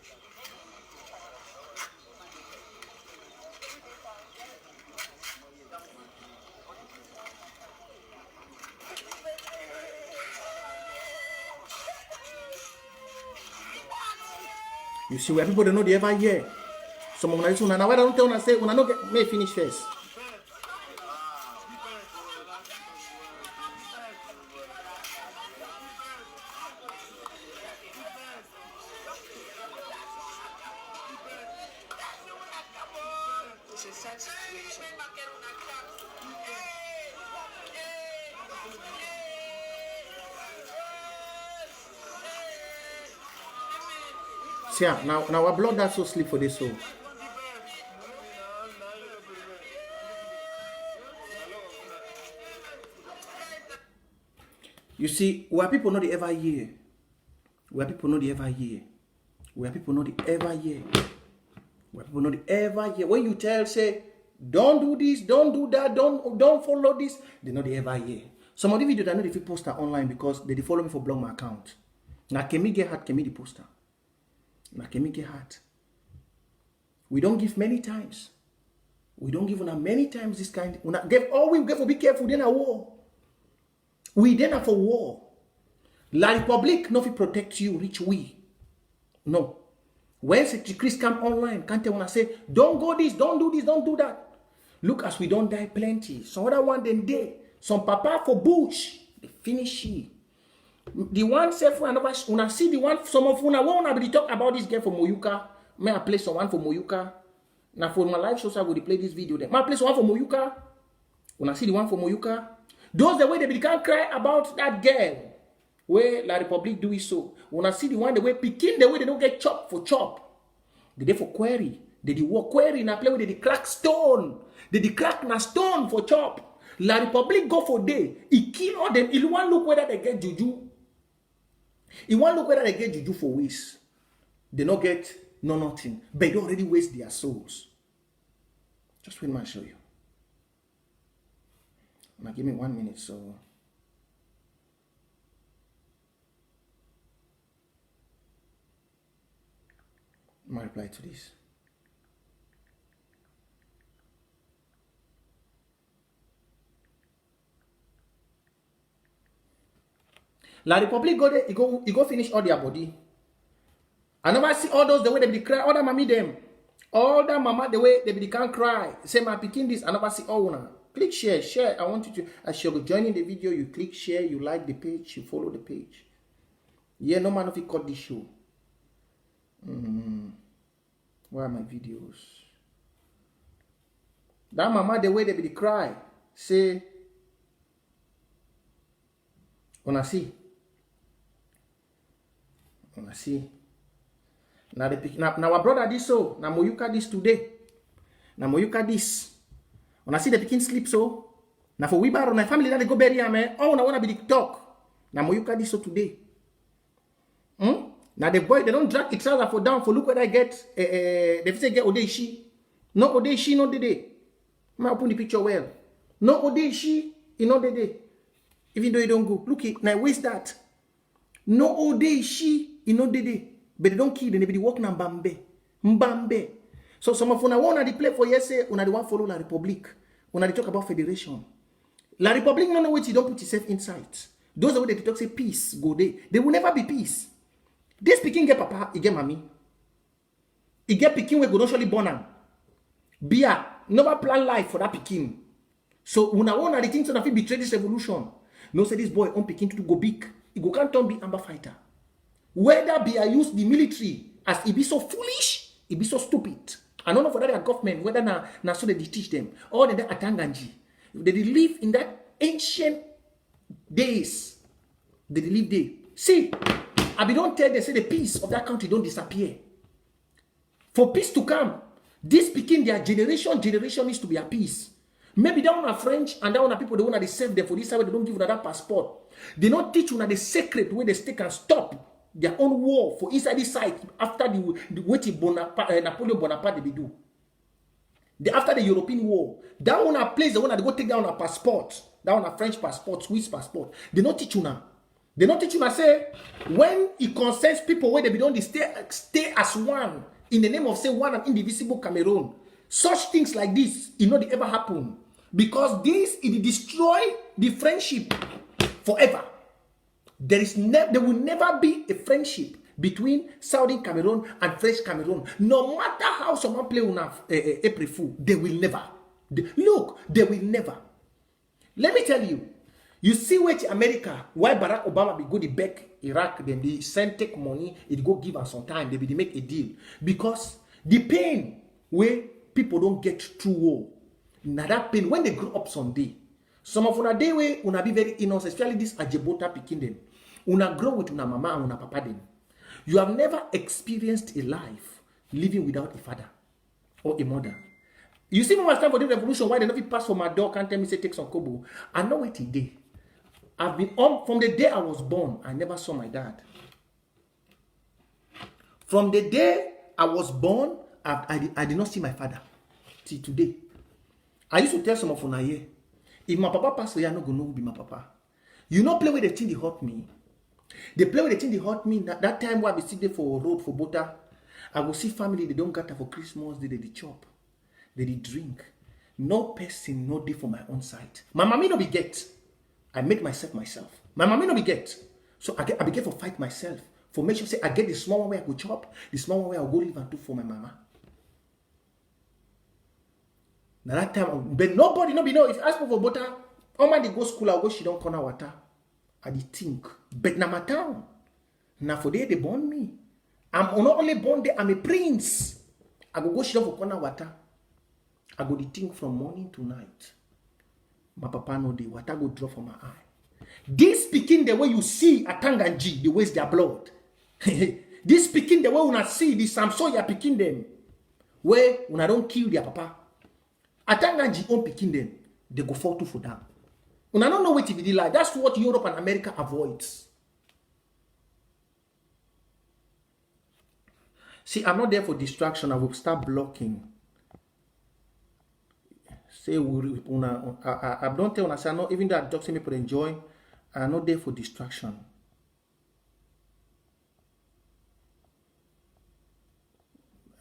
S1: You see where people don't know they ever hear. Some of them now why don't tell us say when I not get may finish first.
S3: It's a sad situation.
S1: See now our blood that's so sleep for this soul. You see, where people know they ever hear. Where people know they ever hear. Where people know they ever hear. Where people know they ever hear. When you tell, say, don't do this, don't do that, don't follow this, they know they ever hear. Some of the videos I know they post online because they follow me for block my account. Now can me get hurt, can me the poster. Now can me get hurt. We don't give many times. We don't give on many times this kind. We give all we get for be careful, then a war. We then are for war. La Republic not protect you, rich we. No. When Secretary Chris come online, can't tell when I say, don't go this, don't do this, don't do that. Look as we don't die plenty. Some other one then day. Some papa for bush. They finish it. The one self when I see the one, some of una won't be talk about this girl for Moyuka. May I play someone for Moyuka? Now for my live shows I will play this video then. May I play someone for Moyuka? When I see the one for Moyuka. Those the way they can't cry about that girl. Where La Republic do it so. When I see the one the way picking the way they don't get chop for chop. They dey for query. They dey work query na play with the crack stone. They dey crack na stone for chop. La Republic go for day. He kill all them. He want look whether they get juju. He want look whether they get juju for waste. They not get nothing. But they already waste their souls. Just wait, man, show you. Now give me 1 minute, so. My reply to this. La Republic go there, he go finish all their body. I never see all those the way they be cry, all that mommy them. All that mama the way they be can't cry. Say my picking this, I never see all one. Click share. I want you to, as you're joining the video, you click share, you like the page, you follow the page. Yeah, no man if you cut this show. Where are my videos? That mama, the way they be cry, say, when I see. Now our brother this so. Now Moyuka this today. Now Moyuka this. When I see the pikin sleep so. Now for we bar on my family that they go bury him. Oh, I wanna be the talk. Now Moyuka this so today. Now the boy they don't drag each other for down for look what I get. They say get Odeishi. No Odeishi no dede. I open the picture well. No Odeishi, you know dede. Even though you don't go, look it. Now waste that. No Odeishi, you know dede. But they don't kill them. They be walking on Mbambe. So some of una want to play for yesterday. Una the one follow La Republic. Una they talk about federation. La Republic no know what you don't put yourself inside. Those are what they talk say peace go there. There will never be peace. This pikin get papa, he get mommy. He get pikin we go not surely born am. Bia never plan life for that pikin. So una one of the things that fit betray this revolution. No say this boy on pikin to go big. He go can't turn be amber fighter. Whether Bia use the military as he be so foolish, he be so stupid. I don't know for that their government whether na so they teach them or they atanganji. They live in that ancient days. They live there. See, I be don't tell they say the peace of that country don't disappear. For peace to come, this speaking their generation needs to be at peace. Maybe that one are French and that one are people, the one they save them for this side, they don't give another passport. They don't teach you the secret way they stay can stop their own war for inside this side after the waiting Napoleon Bonaparte they do. After the European war, that one a place the one that they go take down a passport, that one a French passport, Swiss passport. They not teach you now. They not teach you now say when it concerns people where they be don't stay as one in the name of say one and indivisible Cameroon. Such things like this, it not ever happen because this it destroy the friendship forever. There will never be a friendship between Southern Cameroon and French Cameroon. No matter how someone play on April Fool, they will never. They will never. Let me tell you, you see which America, why Barack Obama be go to back Iraq, then they send take money, it go give us some time, they make a deal. Because the pain where people don't get through war, now that pain, when they grow up someday, some of una day way, una be very innocent, especially this Ajebota picking them. Una grow with una mama and una papa them. You have never experienced a life living without a father or a mother. You see me was time for the revolution, why they never pass for my door, can't tell me say take some kobo. I know it today. I've been on from the day I was born, I never saw my dad. From the day I was born, I did not see my father. Till today. I used to tell some of una here, if my papa pass away, I not gonna be my papa. You not play with the thing they hurt me. They play with the thing they hurt me. That time where I be sitting there for road for butter, I will see family they don't gather for Christmas, they chop, they drink. No person, no day for my own side. My mommy no be get. I make myself. My mommy no be get. So I be get for fight myself. For make sure say I get the small one where I go chop, the small one where I go live and do for my mama. Now that time, but nobody no be know. If I ask for butter, all man they go school, I go she don't corner water. I did think. But now my town. Now for there they born me. I'm not only born there, I'm a prince. I go she don't for corner water. I go the think from morning to night. My papa no day, water go drop from my eye. This speaking the way you see a Tanganji, they waste their blood. This speaking the way when I see this Samson, you are picking them. Where when I don't kill their papa. Atanganji on picking them, they go fall to for them. When I don't know what to be like, that's what Europe and America avoids. See, I'm not there for distraction. I will start blocking. Say, I don't tell when I say, no, even though I talk to me for enjoy, I'm not there for distraction.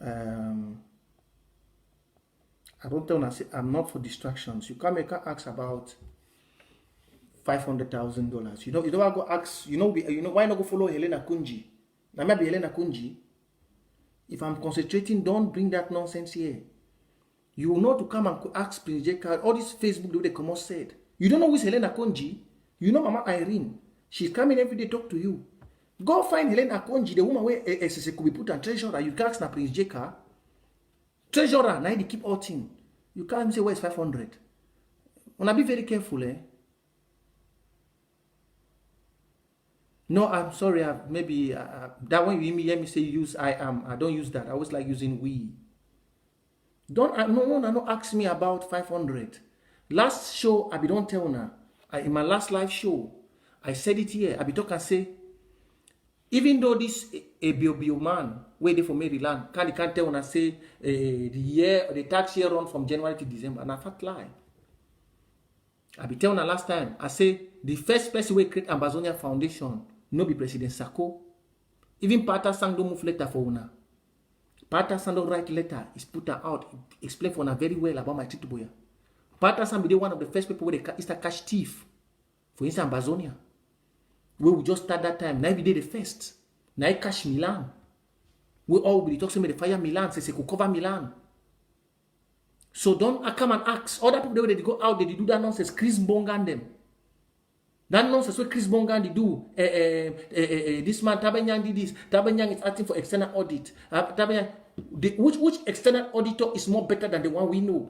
S1: I don't tell when I say I'm not for distractions. You can't ask about $500,000. You know I go ask. You know why not go follow Helena Kunji? Now maybe Helena Kunji. If I'm concentrating, don't bring that nonsense here. You will know to come and ask Prince J. Carr. All this Facebook the way they come out said. You don't know who is Helena Kunji. You know Mama Irene. She's coming every day talk to you. Go find Helena Kunji, the woman where SSA could be put on treasurer. You can't ask Prince J. Carr. Treasurer, now they keep outing. You can't say where's 500. Wanna be very careful, eh? No, I'm sorry. Maybe that one you hear me say use I am. I don't use that. I always like using we. Don't no ask me about 500. Last show I be don't tell now. In my last live show, I said it here. I be talk and say, even though this a bio man waiting for Maryland can't tell when I say the tax year run from January to December, and I fat lie. I be telling her last time. I say the first person we create Amazonia Foundation no be President Sako. Even Pata Sang don't move letter for una. Pata Sang don't write letter. Is put her out. Explain for una very well about my trip to Boya. Pata Sang be one of the first people where they is a cash thief for instance Amazonia. We will just start that time. Now we did the first. Now cash Milan. We all will be talking about the fire Milan. Say could cover Milan. So don't come and ask. Other people they go out, they do that nonsense. Chris Bongan them. That nonsense what Chris Bongan they do. This man Tabanyang did this. Tabanyang is asking for external audit. Which external auditor is more better than the one we know?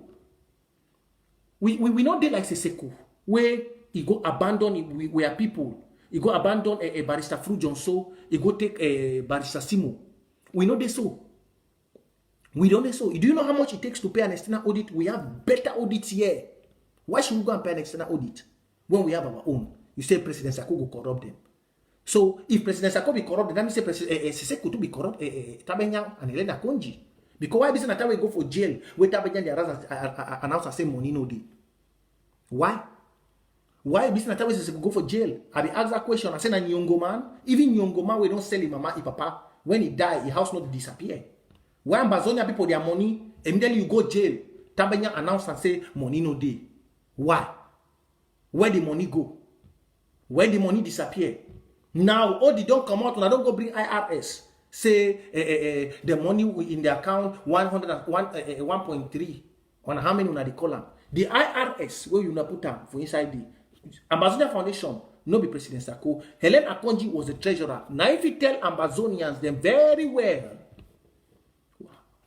S1: We know they like Seseko, where he go abandon we are people. He go abandon a barrister Fru Johnson. He go take a barrister Simo. We know they so. We don't know so. Do you know how much it takes to pay an external audit? We have better audits here. Why should we go and pay an external audit when we have our own? You say President Sako go corrupt them. So if President Sako be corrupt, then that means Seseko to be corrupt. Tabenyang and Elena Konji. Because why this is not how we go for jail? Where Tabenyang they announce and say money no day. Why? Why this is not how we go for jail? I be asked that question. I say na Nyongo man. Even Nyongo man we don't sell him mama and papa. When he die, his house not disappear. Why Amazonia people their money, immediately you go jail, Tabanya announce and say money no day. Why? Where the money go? Where the money disappear? Now all they don't come out and I don't go bring IRS. Say the money in the account 1.3 on how many on the column. The IRS where you na put them for inside the Amazonia Foundation. No be President Sako. Helen Akonji was the treasurer. Now if you tell Amazonians them very well.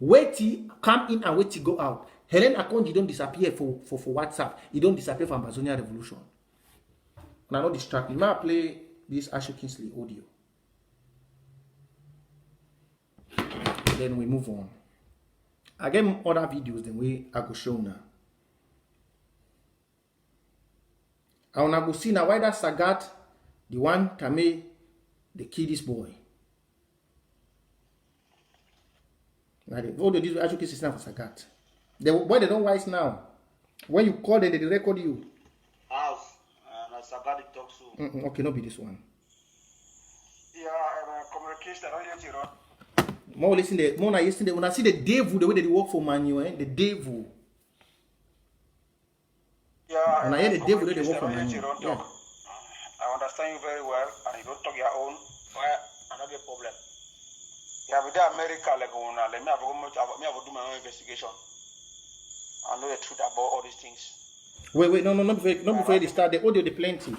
S1: Wait till come in and wait till go out. Helen Akonji don't disappear for WhatsApp. He don't disappear for Amazonia Revolution. Now not distract me. May I play this Ashley Kingsley audio? Then we move on. Again, other videos then I go show now. I wanna go see now why that Sagat, the one Tame, they kill this boy. Now the all these actual cases now for Sagat. Why they don't wise now? When you call them, they record you.
S2: House and Sagat talk so.
S1: Okay, not be this one.
S2: Yeah, communication only
S1: More listen the more na yesterday when I see the devil the way they work for Manu, the devil.
S2: Yeah,
S1: and I hear the devil they work for Manu.
S2: Yeah. I understand you very well, and you don't talk your own. Well, another problem. Yeah, with America, like let me have do my own investigation. I know the truth about all these things.
S1: Wait, no, not before they start. The audio, the plenty.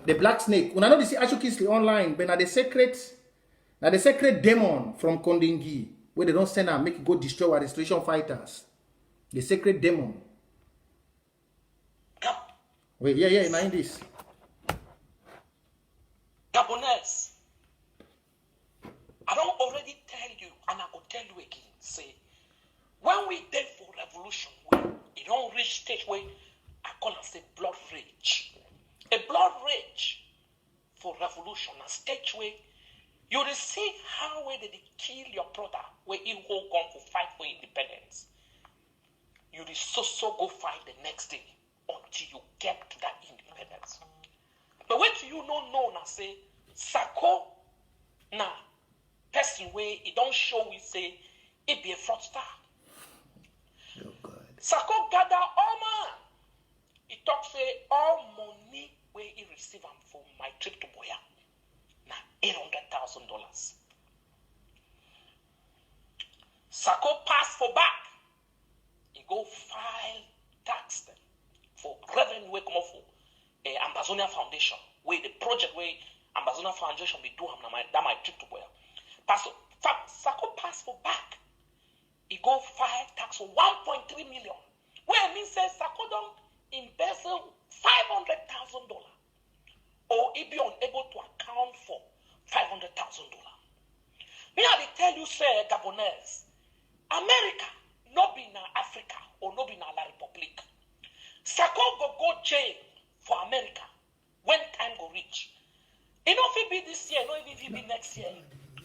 S1: The black snake. When I know they see Ashley Kingsley online, but now the secret demon from Kondingi, where they don't send and make it go destroy our restoration fighters. The secret demon. Wait, yeah, mind this.
S4: Gabonese, I don't already tell you, and I will tell you again, say, when we did for revolution, it don't reach stage where I call it say blood rage. A blood rage for revolution, a stage where you will see how where they kill your brother, where he will go to fight for independence. You will so go fight the next day until you get to that independence. But what you don't know now say, Sako, now, person where it don't show we say, it be a fraudster.
S1: Oh God. Sako
S4: gather all man. He talk say all money where he receive him for my trip to Boya. Now $800,000. Sako pass for back. He go file tax them for revenue we come for Amazonia Foundation. Where the project where Amazonia Foundation be do that my trip to Boya. Sako pass for back. He go file tax for 1.3 million. Where means says Sako don't embezzle $500,000. Or he be unable to account Gabonese. America, not be na Africa or not be na La Republic. Sako go jail for America when time go reach. It not fit be this year, not even be next year.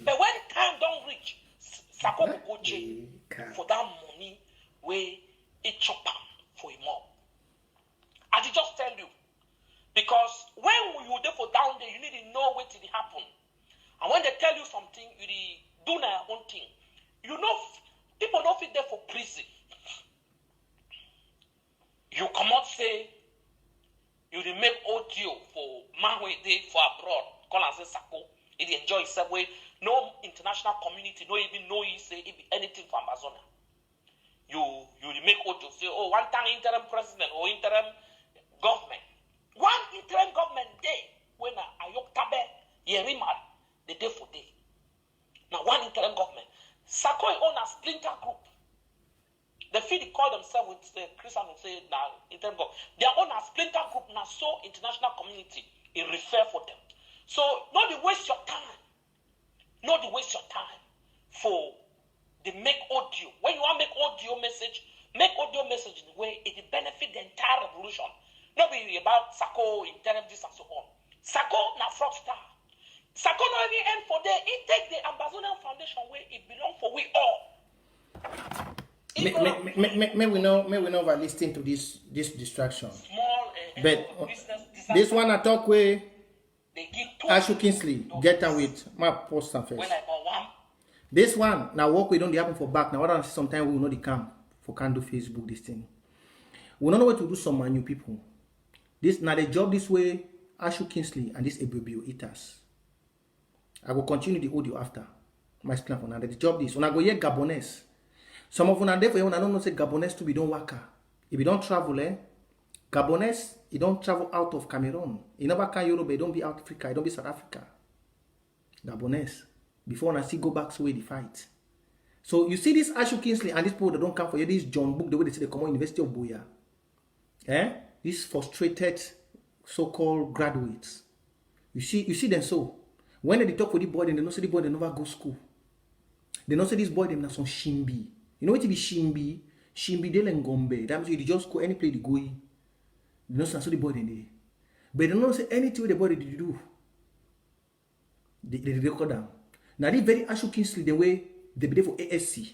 S4: But when time don't reach, Sako go jail for that money where it chop am for him up. I did just tell you. Because when you there for down there, you need to know what did happen. And when they tell you something, you do their own thing. You know, people don't fit there for prison. You cannot say you dey make audio for man wey dey for abroad, call and say Sako. He enjoy himself way. No international community, no even know he say it be anything for Amazonia. You make audio say, oh, one time interim president or interim government. One interim government day when Ayoktabe Yerimal the day for day. Now one interim government. Sako own a splinter group. The field call themselves with the Christian will say now interim government. They are on a splinter group now, so international community it refer for them. So not to waste your time. Not to waste your time for the make audio. When you want to make audio message in a way it will benefit the entire revolution. Not be about Sako interim this and so on. Sako na fraudster. Sako not even end for there. It take the Amazonian Foundation where it belong for we all.
S1: May we know about listening to this distraction.
S4: Small
S1: but
S4: business
S1: this one I talk with
S4: they give two
S1: Ashu Kingsley. Get on with my post and first.
S4: when I bought one.
S1: This one now work we don't happen for back. Now what I see sometimes we will know the camp for can do Facebook this thing. We don't know what to do some new people. This now the job this way Ashu Kingsley and this Ebubio eaters. I will continue the audio after my explain for now. The job this when I go here Gabonese. Some of them there for when I don't know say Gabonese to be don't work. If you don't travel, Gabonese, you don't travel out of Cameroon. You never can Europe, you don't be out Africa, you don't be South Africa. Gabonese. Before I see go back so way the fight. So you see this Ashu Kingsley and these people that don't come for you, this John Book, the way they say they come on University of Boya. These frustrated so-called graduates. You see them so. When they talk for the boy, they don't say the boy they never go school. They don't say this boy them na some shimbi. You know what it be shimbi? Shimbi de lengombe. That means you just go any place they go in. They don't say the boy they. But they don't say anything the boy they do. They record them. Now this very Ashu Kingsley the way they be there for ASC.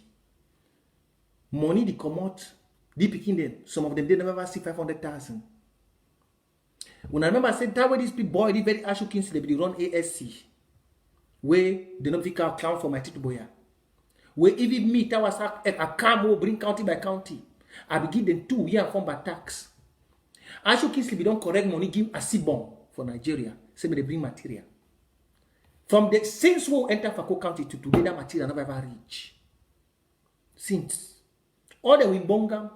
S1: Money they come out. They picking them. Some of them they never see 500,000. When I remember I said that way this big boy, this very Ashu Kingsley they run ASC. Where they not pick out count for my Tito Boya. Where even me, that was a camo bring county by county. I be give them 2 years form by tax. Ashu Kingsley be don't correct money, give a C-bomb for Nigeria. Say me they bring material. From the since we enter Fako County to today, that material never ever reach. Since. All the Wimbongam.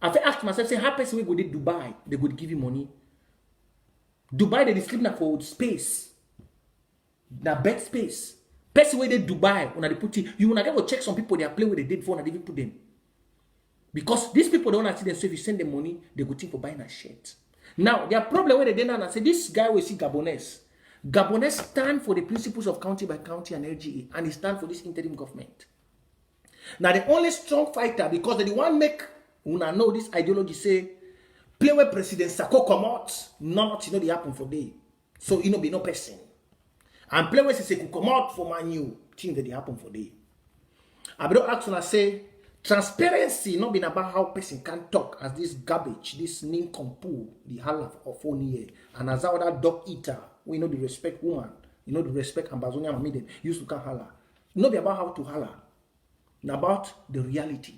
S1: I've asked myself, say, how person we go to Dubai, they would give you money. Dubai, they sleep now for space. Now bed space. Person where they Dubai, when they put it, you wanna go check some people they are playing with the date before and they even put them. Because these people don't see them, so if you send them money, they go think for buying a shirt. Now, their problem where they did and say, this guy will see Gabonese. Gabonese stand for the principles of county by county and LGA, and he stand for this interim government. Now, the only strong fighter, because they want make, when I know this ideology say, play where President Sako come out, not, they happen for day. So, be no person. And play where Sako come out for my new thing that they happen for day. I don't ask when I say, transparency not been about how person can talk as this garbage, this nincompoop, the half of 4 years, and as our dog eater, we know the respect woman, the respect Ambazonia Mamiden used to can holler. Not be about how to holler, about the reality.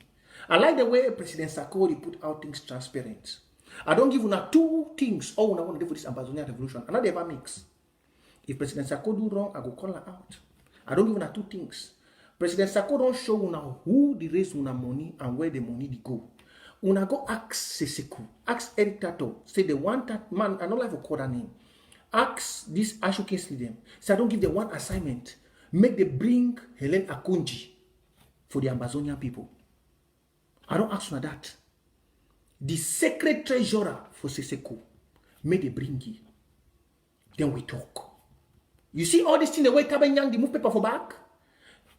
S1: I like the way President Sarkozy put out things transparent. I don't give una 2 things. Oh, I want to do for this Ambazonia revolution. I not ever mix. If President Sarkozy do wrong, I go call her out. I don't give una 2 things. President Sarkozy don't show una who they raise una money and where the money they go. Una go ask Seseku, ask Eric Tato, say the one that man, I don't like to call that name. Ask this Ashu Kingsley them. So I don't give them one assignment. Make them bring Helen Akunji for the Amazonian people. I don't ask for that. The secret treasurer for Seseku, make they bring it. Then we talk. You see all these things, the way Tabenyang, they move paper for back.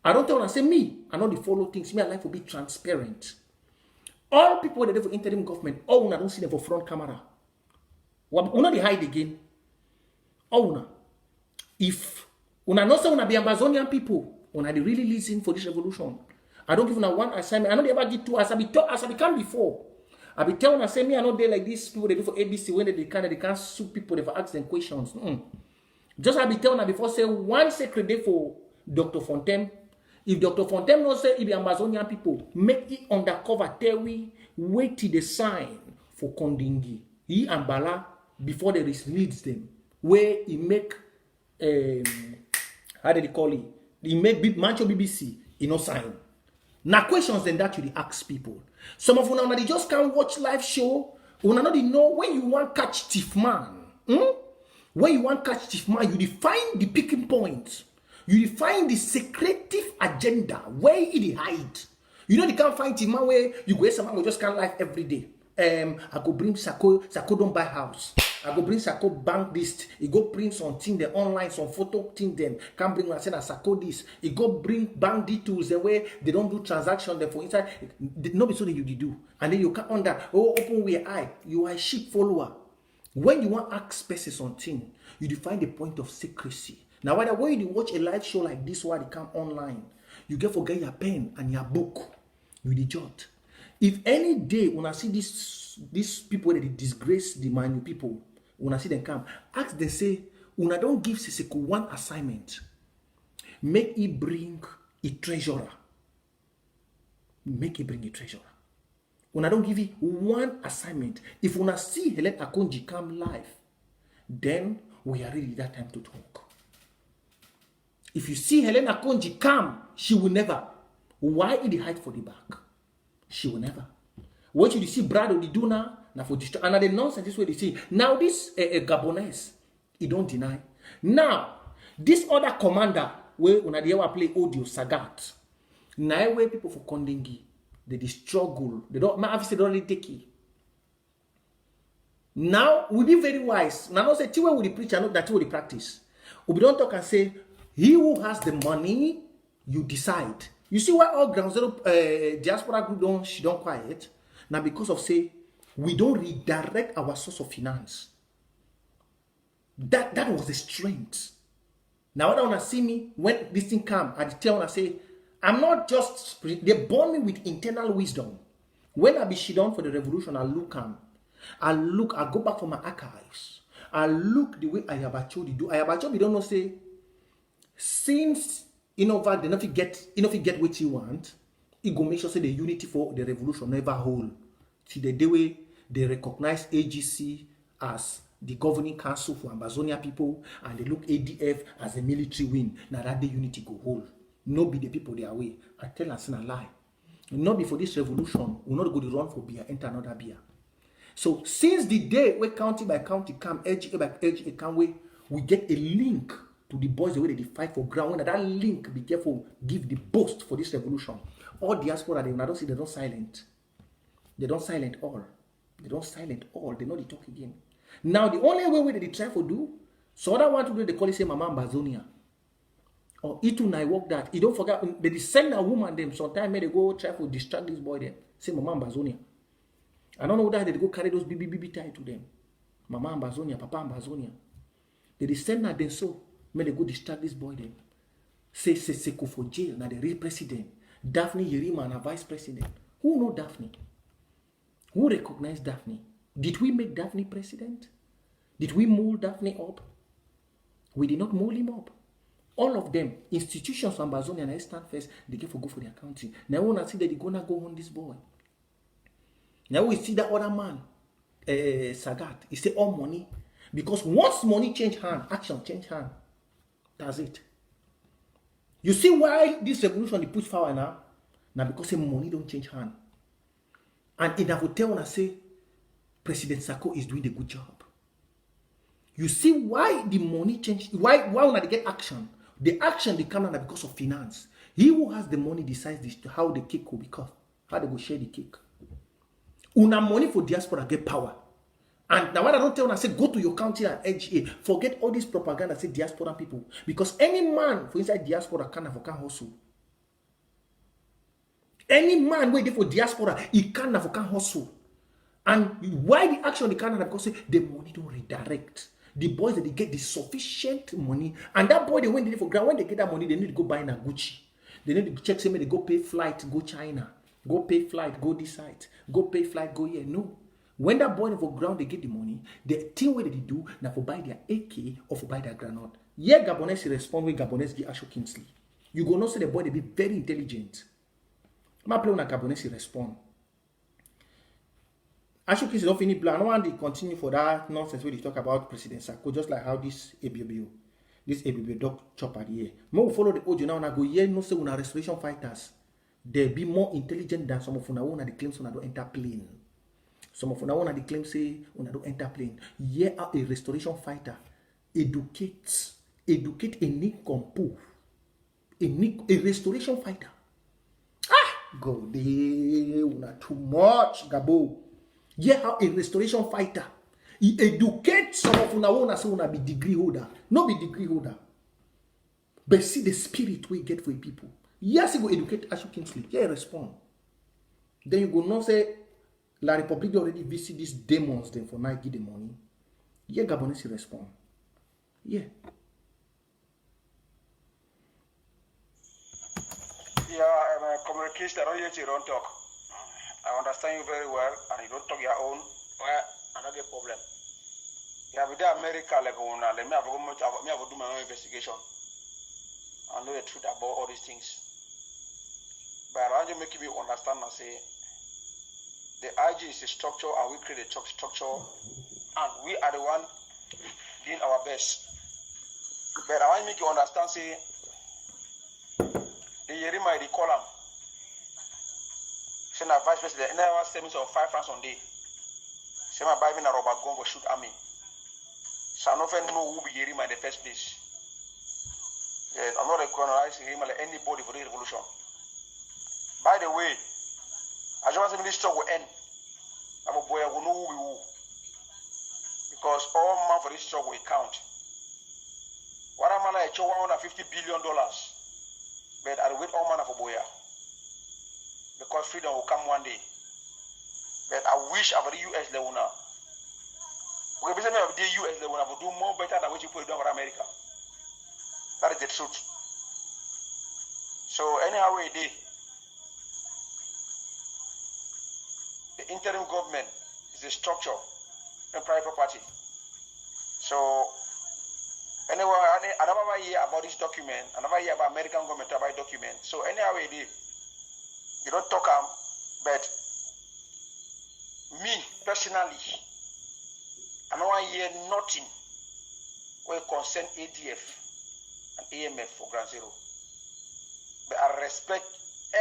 S1: I don't tell and say me. I know they follow things. Me, I like to be transparent. All people that are for interim government, oh, I don't see them for front camera. Una they hide again. Oh, una. If una not say una be Amazonian people, una they really listen for this revolution. I don't give una one assignment. I know they ever get two as I become before. I be telling I say me I know they like these people they do for ABC when they can't sue people, they for ask them questions. Just I be telling before say one secret day for Dr. Fontaine. If Dr. Fontaine not say if the Amazonian people make it undercover, tell we wait till the sign for Kondingi. He and Bala before they release them. Where he make how do they call it? He make Mancho BBC, he no sign. Now questions then that you ask people. Some of you now they just can't watch live show. You know when you want catch thief man. When you want catch thief man, you define the picking point. You define the secretive agenda where it hide. You know they can't find thief man where you go someone will just can't live every day. I go bring Sako don't buy house. I go bring Sako bank list. He go bring something the online, some photo thing them. Can bring and say that Sako this. He go bring bank details the way they don't do transaction there for inside. Nobody so that you do. And then you can under open where eye. You are a sheep follower. When you want to ask person something, you define the point of secrecy. Now whether when you watch a live show like this where they come online, you get forget your pen and your book. You the jot. If any day when I see these people that they disgrace the Manu people, when I see them come, ask them say, when I don't give Siseko one assignment, make it bring a treasurer. Make it bring a treasurer. When I don't give you one assignment, if when I see Helen Akonji come live, then we are ready that time to talk. If you see Helen Akonji come, she will never. Why did he hide for the back? She will never. What you see Brad or the do now for destroy another nonsense this way they see. Now this Gabonese, he don't deny. Now, this other commander where when they ever play audio Sagat. Now where people for Kondingi, they struggle. They don't they don't really take it. Now we be very wise. Now not say Tiwa will preach and not that will practice. We don't talk and say, he who has the money, you decide. You see why all ground zero diaspora group she don't quiet? Now because of say we don't redirect our source of finance. That was the strength. Now when I wanna see me when this thing come, I tell I say, I'm not just they born me with internal wisdom. When I be shidon for the revolution, I go back for my archives. I look the way Ayabachodi do. Ayabachodi don't know say since they not get what you want, it go make sure say the unity for the revolution never hold. See the way they recognize AGC as the governing council for Amazonia people and they look ADF as a military wing. Now that the unity go hold. No be the people their way. I tell us in a lie. Not before this revolution, we'll not go to run for beer, enter another beer. So since the day where county by county come, LGA by LGA come, we get a link to the boys the way they fight for ground. When that link be careful, give the boost for this revolution. All diaspora they don't see, they don't silent. They don't silent all. They don't silent all. They know they talk again. Now the only way they try to do, so other one to do they call it say Mama Ambazonia. Or Itu I work that. You don't forget they send a woman them sometimes they go try to distract this boy them. Say Mama Ambazonia. I don't know whether they go carry those BB tie to them. Mama Ambazonia, Papa Ambazonia. They send her them so. May they go distract this boy then. Say Seko for jail. Now the real president. Daphne Yerima and a vice president. Who know Daphne? Who recognize Daphne? Did we make Daphne president? Did we mold Daphne up? We did not mold him up. All of them, institutions from Amazonia and I stand first, they get for go for their country. Now we want to see that they're gonna go on this boy. Now we see that other man, Sagat, he say all money. Because once money change hand, action change hand. That's it. You see why this revolution they push forward now? Now because the money don't change hand. And in a hotel when I say President Sako is doing a good job. You see why the money change, why when they get action? The action they come down because of finance. He who has the money decides this, how the cake will be cut, how they go share the cake. Una money for diaspora get power. And now what I don't tell, I say go to your county and LGA. Forget all this propaganda, say diaspora people. Because any man for inside diaspora can hustle. Any man waiting for diaspora, he can hustle. And why the action they can't? Because say the money don't redirect. The boys that they get the sufficient money, and that boy they went there for ground. When they get that money, they need to go buy a Gucci. They need to check somebody, they go pay flight, go China, go pay flight, go this side, go pay flight, go here. No. When that boy for ground, they get the money. The thing what they do now for buy their AK or for buy their granite. Yeah, Gabonese respond with Gabonese give Asho Kingsley. You go not say the boy they be very intelligent. My play on a Gabonese respond. Asho Kingsley don't finish plan. I don't want to continue for that nonsense where they talk about President Sako, just like how this ABB dog chop at the air. More follow the audio now and I go, yeah, no say una restoration fighters. They be more intelligent than some of una one the claims una don't enter plane. Some of una one the claims say una don't enter plane. Yeah, a restoration fighter educate a nincompoop. A restoration fighter. God, they una too much, Gabo. Yeah, how a restoration fighter. He educates some of una wanna say una be degree holder. No be degree holder. But see the spirit we get for people. Yes, he will educate Asho Kingsley. Yeah, respond. Then you go not say La Republic already visit these demons then for now give the money. Yeah, Gabonese respond. Yeah.
S5: Yeah, communication, I don't hear you don't talk. I understand you very well, and you don't talk your own. Well, I don't get problem. Yeah, with the America, like, let me have do my own investigation. I know the truth about all these things. But I want to make you understand and say, the IG is a structure, and we create a structure, and we are the one doing our best. But I want to make you understand, say, the Yerima, the column. Say na vice president, and I was saving some 5 francs on day. Say my buy me a rubber gun for shoot army. So I don't know who be Yerima in the first place. Yeah, I'm not recognizing him like anybody for the revolution. By the way, I just want to say this struggle will end. I'm a boy, I will know who we who. Because all man for this struggle will count. What am I like? $150 billion. But I will wait all man for boy. Because freedom will come one day. But I wish I would the US level now. We be saying the US level will do more better than what you put down for America. That is the truth. So anyhow we did. The interim government is a structure and private property. So anyway, I never hear about this document. I never hear about American government about document. So anyhow we did. You don't talk but me personally, I don't want to hear nothing when it concerns ADF and AMF for Ground Zero. But I respect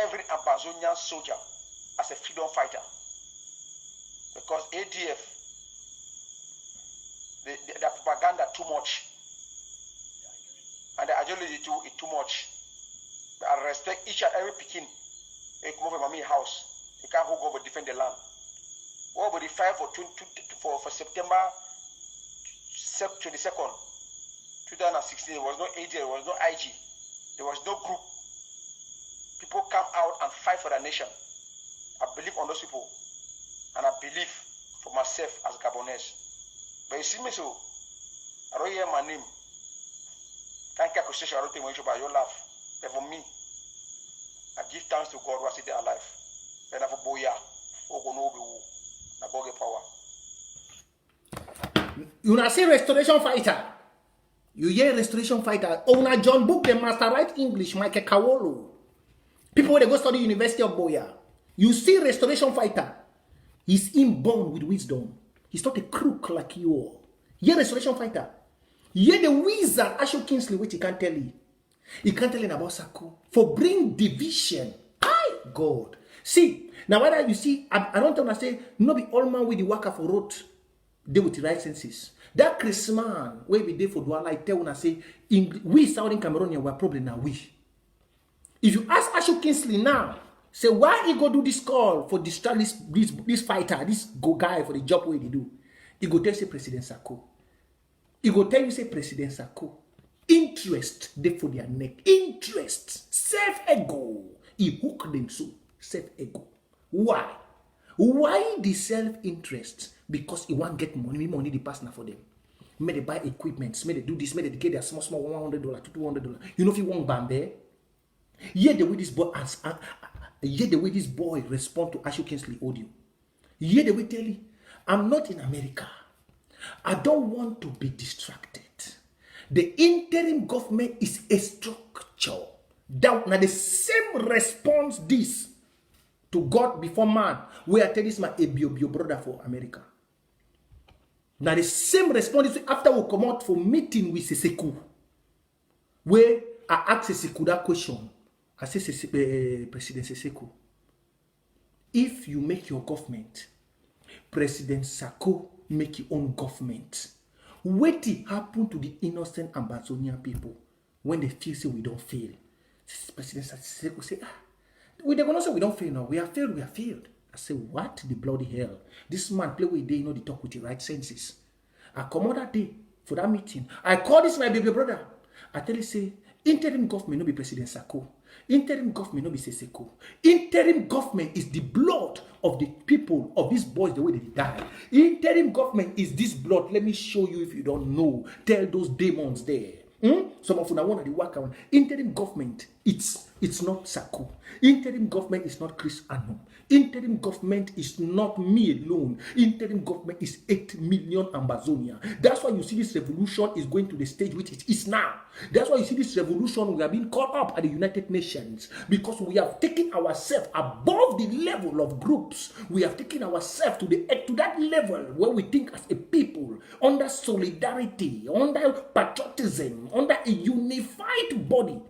S5: every Amazonian soldier as a freedom fighter. Because ADF, the propaganda too much. And the ideology too is too much. But I respect each and every Pekin. They come over my house. They can't go over defend the land. Over the 5 for September 22nd, 2016, there was no AD, there was no IG, there was no group. People come out and fight for the nation. I believe on those people, and I believe for myself as Gabonese. But you see me so, I don't hear my name. Can't get accusation. I don't think much about your life. But for me, I give thanks to God who has it alive. And I for boya, power.
S1: You not say restoration fighter. You hear restoration fighter. Owner John Book, the master write English, Michael Kawolo. People when they go study University of Boya. You see restoration fighter. He's inborn with wisdom. He's not a crook like you all. Hear restoration fighter. Hear the wizard Asho Kingsley, which he can't tell you. He can't tell you about Sako. For bring division. God. See, now whether you see, I don't understand, no be all man with the worker for road, they with the right senses. That Christmas where we did for Douala, I tell when I say, we Southern Cameroonian were probably now we. If you ask Asho Kingsley now, say why he go do this call for distract this fighter, this go guy for the job where they do. He go tell you say President Sako. He go tell you say President Sako. Interest, they for their neck. Interest, self-ego. He hook them so, self-ego. Why? Why the self-interest? Because he want get money the partner for them. May they buy equipment, may they do this, may they get their small $100 to $200. You know if you want Bambe? Hear the way this boy hear the way this boy respond to Ashu Kingsley audio. Hear the way tell you, I'm not in America. I don't want to be distracted. The interim government is a structure. That now the same response this to God before man. Where I tell this my Ebio brother for America. Now the same response after we come out for meeting with Seseku. Where I ask Seseku that question. I say President Seseku, if you make your government, President Sako make your own government. What happen to the innocent Ambazonian people when they feel say we don't fail? President Sako say, they're gonna say we don't fail now. We have failed. I say, what the bloody hell? This man play with day, they talk with the right senses. I come out that day for that meeting. I call this my baby brother. I tell you, say, interim government no be President Sako. Interim government no be Seseko. Interim government is the blood of the people of these boys the way they die. Interim government is this blood. Let me show you if you don't know. Tell those demons there. Some of you want to work around. Interim government, it's not Sako. Interim government is not Chris Anum. Interim government is not me alone. Interim government is 8 million Ambazonia. That's why you see this revolution is going to the stage which it is now. That's why you see this revolution, we are being caught up at the United Nations because we have taken ourselves above the level of groups. We have taken ourselves to that level where we think as a people under solidarity, under patriotism, under a unified body.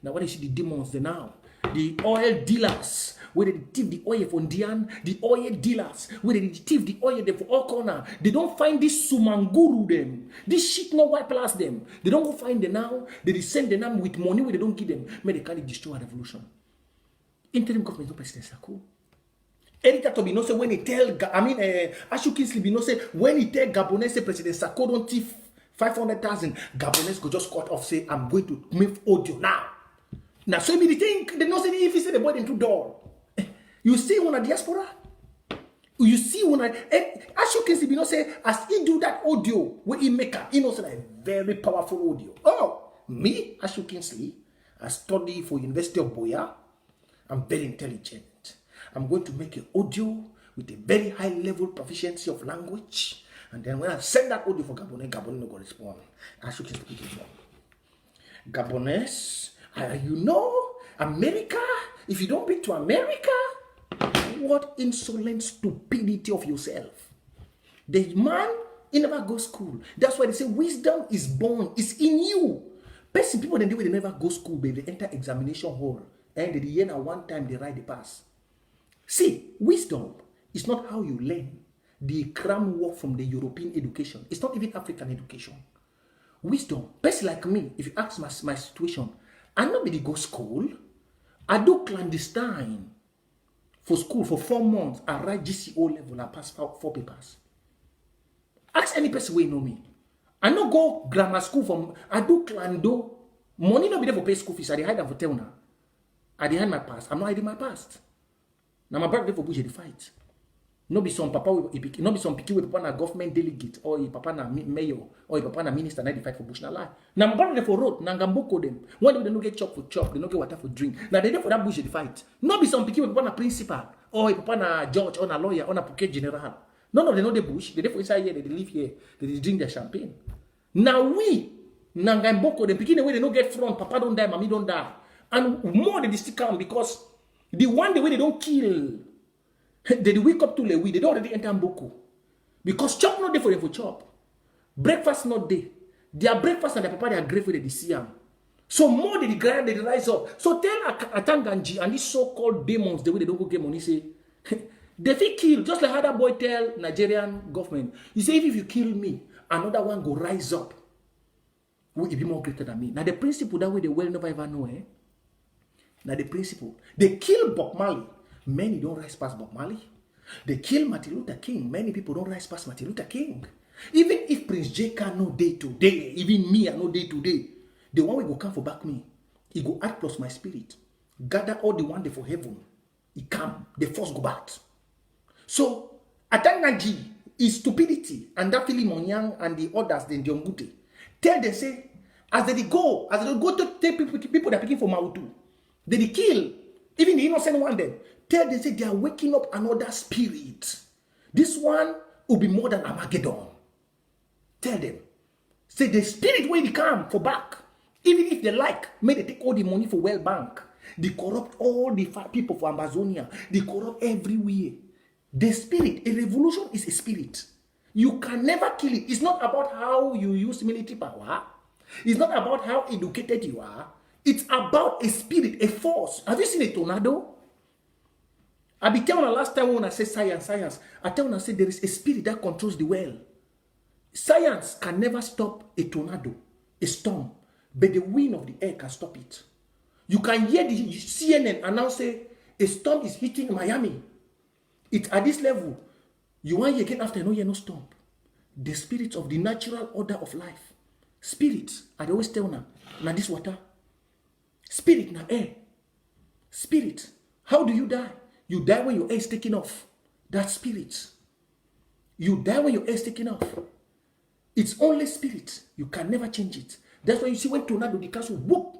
S1: Now when you see the demons there now, the oil dealers, where they thief the oil from Dian, the oil dealers, where they thief the oil there for all corner. They don't find this sumanguru them. This shit no white plus them. They don't go find them now. They send them now with money where they don't give them. May they can't destroy a revolution. Interim government no President Sako. Erika Tobi no say when he tell, Ashu Kingsley be no say when he tell Gabonese say President Sako don't thief 500,000, Gabonese go just cut off say I'm going to make audio now. Now so me think they know say if he say the boy into door. You see when a diaspora? You see when Ashu Kingsley be no say as he do that audio where he make a innocent a very powerful audio. Oh, me, Ashu Kingsley, I study for University of Boya. I'm very intelligent. I'm going to make an audio with a very high level proficiency of language. And then when I send that audio for Gabonese, Gabonese no go respond. Ashu Kingsley speak it wrong. Gabonese, you know, America, if you don't pick to America, what insolent stupidity of yourself. The man, he never go school. That's why they say wisdom is born. It's in you. Best people, they never go school, but they enter examination hall. And they hear now one time they write the pass. See, wisdom is not how you learn. The cram work from the European education. It's not even African education. Wisdom, best like me, if you ask my situation, I nobody go school. I do clandestine for school for 4 months. I write GCO level. I pass 4 papers. Ask any person who know me. I no go grammar school from. I do clando. Money no be there for pay school fees. I dey hide them for tell now. I dey hide my past. I'm not hiding my past. Now my brother for bush the fight. No be some papa, no be some picky with papa na government delegate or papa na mayor or papa na minister na dey fight for bush na lie. Now my brother for road na ngamboko them. When they no get chop for chop, they no get water for drink. Now they dey for that bush the fight. No be some picky with papa na principal or papa na judge or na lawyer or na pocket general. None of them know the bush. They dey for inside here. They live here. They drink their champagne. Now we na ngamboko them picky the way they no get front. Papa don't die, mommy don't die, and more they still come because the one the way they don't kill. They wake up to Lewi, they don't already enter Mboko. Because chop not there for them for chop. Breakfast not there. Their breakfast and their papa, they are grateful that they see them. So more they grind, they rise up. So tell Atanganji and these so-called demons, the way they don't go get money, say, they feel kill. Just like how that boy tell Nigerian government. He say, if you kill me, another one go rise up. Will be more greater than me. Now the principle that way they will never ever know, Now the principle. They kill Bob Marley. Many don't rise past Bob Marley. They kill Martin Luther King. Many people don't rise past Martin Luther King. Even if Prince J can no day to day, even me I no day to day, the one will go come for back me. He go add plus my spirit. Gather all the one day for heaven. He come. The force go back. So, Atangaji is stupidity. And that Philip Monyang and the others, the Ndiongute, tell them, say, as they go to take people that are picking for Mautu, they kill, even the innocent one them. Tell them, say, they are waking up another spirit. This one will be more than Armageddon. Tell them. Say, the spirit will come for back. Even if they like, may they take all the money for World Bank. They corrupt all the people for Amazonia. They corrupt everywhere. The spirit, a revolution is a spirit. You can never kill it. It's not about how you use military power. It's not about how educated you are. It's about a spirit, a force. Have you seen a tornado? I be telling you last time when I say science. I tell you I say there is a spirit that controls the world. Science can never stop a tornado, a storm, but the wind of the air can stop it. You can hear the CNN announce say a storm is hitting Miami. It's at this level. You want to get after no storm. The spirit of the natural order of life. Spirit, I always tell now this water. Spirit na air. Spirit. How do you die? You die when your air is taken off. That's spirit. You die when your air is taken off. It's only spirit. You can never change it. That's why you see when tornado the castle, whoop,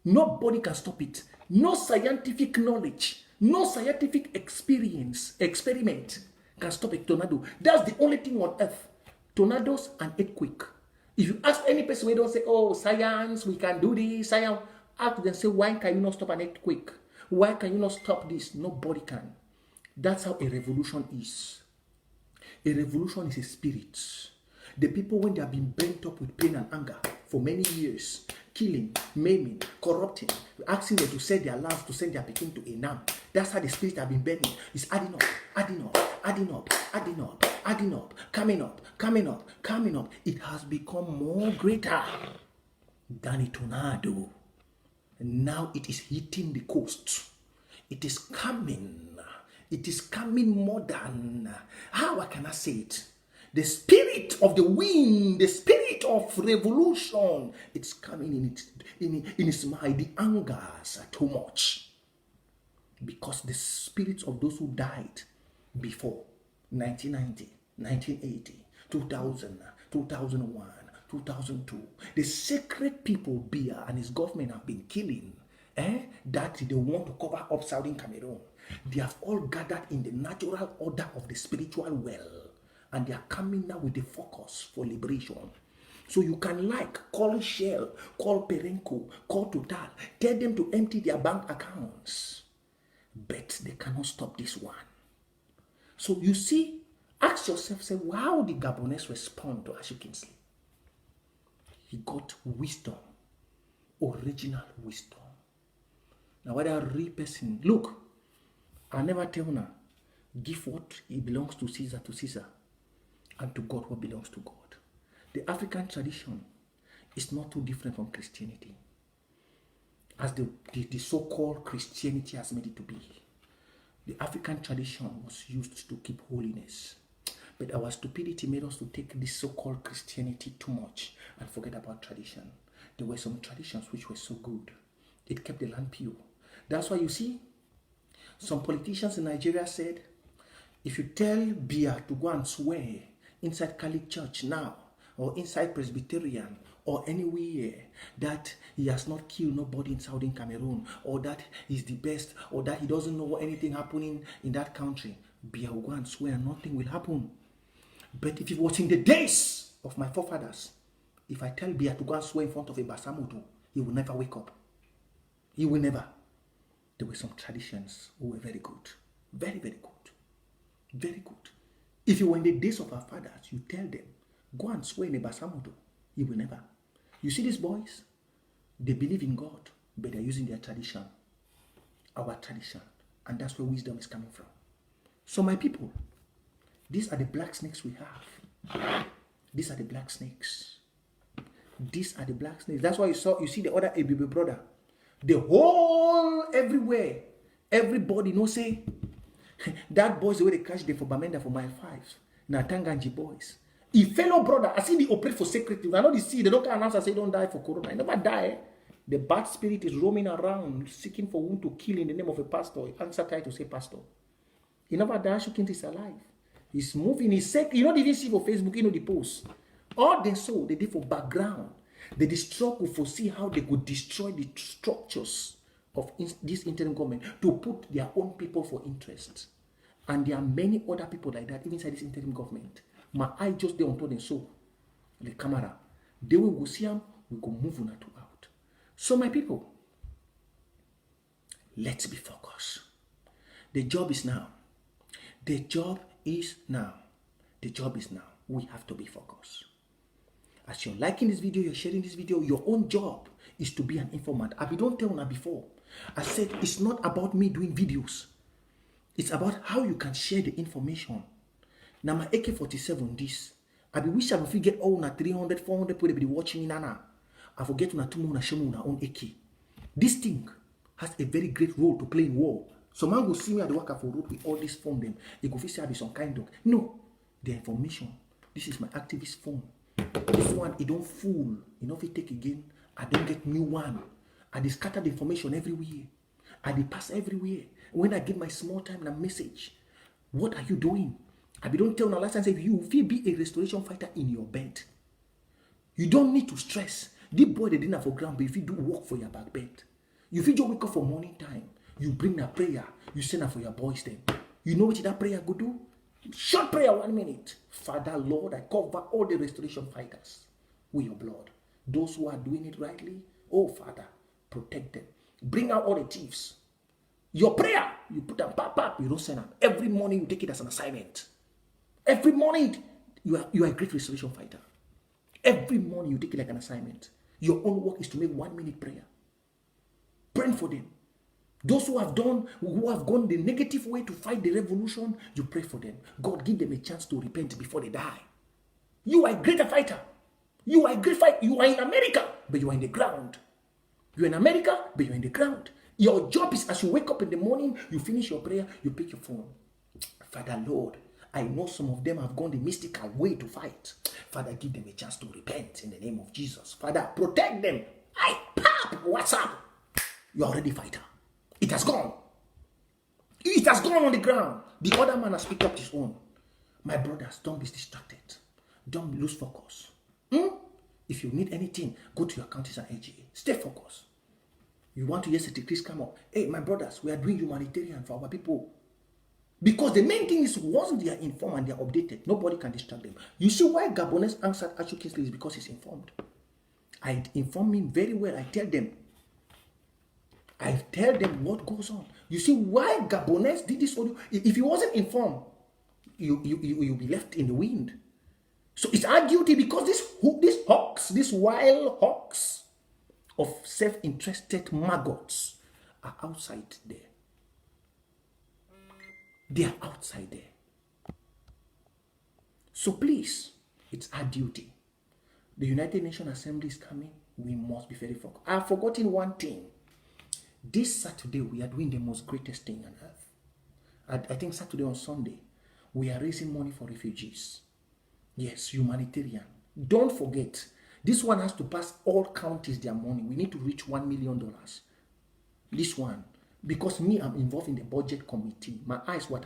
S1: nobody can stop it. No scientific knowledge, no scientific experiment can stop a tornado. That's the only thing on earth. Tornadoes and earthquake. If you ask any person, we don't say, oh, science, we can do this, science. Ask them, say, why can you not stop an earthquake? Why can you not stop this? Nobody can. That's how a revolution is. A revolution is a spirit. The people, when they have been bent up with pain and anger for many years, killing, maiming, corrupting, asking them to sell their lands, to send their picking to Enam. That's how the spirit have been burning. It's adding up, coming up. It has become more greater than a tornado. And now it is hitting the coast. It is coming. It is coming more than, how can I say it? The spirit of the wind, the spirit of revolution, it's coming in its mind. The angers are too much. Because the spirits of those who died before 1990, 1980, 2000, 2001, 2002, the sacred people, Biya and his government have been killing, that they want to cover up Southern Cameroon. They have all gathered in the natural order of the spiritual well. And they are coming now with the focus for liberation. So you can call Shell, call Perenco, call Total, tell them to empty their bank accounts. But they cannot stop this one. So you see, ask yourself, say, how did Gabonese respond to Ashley Kingsley? He got wisdom, original wisdom. Now whether a real person, look, I never tell now, give what it belongs to Caesar, and to God what belongs to God. The African tradition is not too different from Christianity, as the so-called Christianity has made it to be. The African tradition was used to keep holiness. But our stupidity made us to take this so-called Christianity too much and forget about tradition. There were some traditions which were so good. It kept the land pure. That's why you see, some politicians in Nigeria said, if you tell Biya to go and swear inside Catholic Church now, or inside Presbyterian, or anywhere, that he has not killed nobody in Southern Cameroon, or that he's the best, or that he doesn't know anything happening in that country, Biya will go and swear nothing will happen. But if it was in the days of my forefathers, if I tell Biya to go and swear in front of a Basamutu, he will never wake up. He will never. There were some traditions who were very good. Very, very good. Very good. If you were in the days of our fathers, you tell them, go and swear in a Basamutu. He will never. You see these boys? They believe in God, but they're using their tradition. Our tradition. And that's where wisdom is coming from. So my people, these are the black snakes we have. These are the black snakes. These are the black snakes. That's why you see the other ABB brother. The whole, everywhere, everybody say, That boys the way they catch them for Bamenda for mile 5. Now Tanganji boys. If fellow brother, I see they operate for secretive. I know they see, they don't announce and say don't die for corona. I never die. The bad spirit is roaming around, seeking for whom to kill in the name of a pastor. Answer try to say pastor. He never died, Ashukins is alive. He's moving, he's sick. You know, they didn't see for Facebook, you know, the post. All they saw, they did for background. They struggle for see how they could destroy the structures of this interim government to put their own people for interest. And there are many other people like that, even inside this interim government. My eye just there on top and so the camera. They will go see them, we go move on to out. So my people, let's be focused. The job is now. The job is now. The job is now. We have to be focused. As you're liking this video, you're sharing this video, your own job is to be an informant. I don't tell you before. I said it's not about me doing videos. It's about how you can share the information. Now my AK-47 this. I wish I would get all na 300, 400 people be watching me now. I forget to show me own AK. This thing has a very great role to play in war. So man go see me at the work for road with all this phone them. They go say I be some kind of no. The information. This is my activist phone. This one it don't fool. You know if it take again, I don't get new one. I dey scatter the information everywhere. I dey pass everywhere. When I give my small time and a message, what are you doing? I don't tell no last time say you feel be a restoration fighter in your bed. You don't need to stress. The boy they didn't have for ground, but if you do work for your back bed, you feel just wake up for morning time, you bring a prayer, you send her for your boys then. You know what that prayer go do? Short prayer 1 minute. Father, Lord, I cover all the restoration fighters with your blood. Those who are doing it rightly, oh Father, protect them. Bring out all the thieves. Your prayer, you put them pop, you don't send them. Every morning you take it as an assignment. Every morning you are a great restoration fighter. Every morning you take it like an assignment. Your own work is to make 1 minute prayer. Praying for them. Those who have gone the negative way to fight the revolution, you pray for them. God give them a chance to repent before they die. You are a greater fighter. You are a great fighter. You are in America, but you are in the ground. You are in America, but you are in the ground. Your job is as you wake up in the morning, you finish your prayer, you pick your phone. Father, Lord, I know some of them have gone the mystical way to fight. Father, give them a chance to repent in the name of Jesus. Father, protect them. What's up? You're already a fighter. It has gone. It has gone on the ground. The other man has picked up his own. My brothers, don't be distracted. Don't lose focus. If you need anything, go to your counties and AGA. Stay focused. You want to hear statistics come up. Hey, my brothers, we are doing humanitarian for our people. Because the main thing is once they are informed and they are updated, nobody can distract them. You see why Gabonese answered Ashu Kingsley is because he's informed. I inform him very well. I tell them what goes on. You see why Gabonese did this for you. If he wasn't informed, you'll be left in the wind. So it's our duty because these wild hawks of self-interested maggots are outside there. They are outside there. So please, it's our duty. The United Nations Assembly is coming. We must be very focused. I've forgotten one thing. This Saturday, we are doing the most greatest thing on earth. I think Saturday or Sunday, we are raising money for refugees. Yes, humanitarian. Don't forget, this one has to pass all counties their money. We need to reach $1 million. This one. Because me, I'm involved in the budget committee. My eyes, my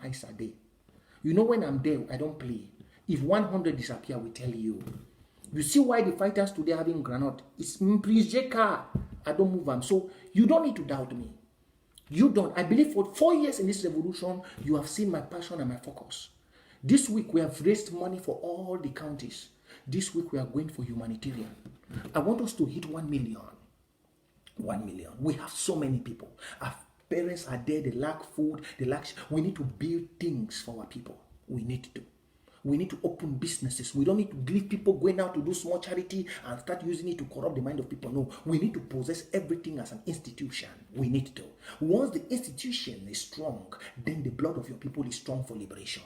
S1: eyes are there. You know when I'm there, I don't play. If 100 disappear, we tell you. You see why the fighters today are having granite? It's Prince Carr. I don't move them. So you don't need to doubt me. You don't. I believe for 4 years in this revolution, you have seen my passion and my focus. This week, we have raised money for all the counties. This week, we are going for humanitarian. I want us to hit 1 million. 1 million. We have so many people. Our parents are there. They lack food. We need to build things for our people. We need to. We need to open businesses. We don't need to leave people going out to do small charity and start using it to corrupt the mind of people. No, we need to possess everything as an institution. We need to. Once the institution is strong, then the blood of your people is strong for liberation.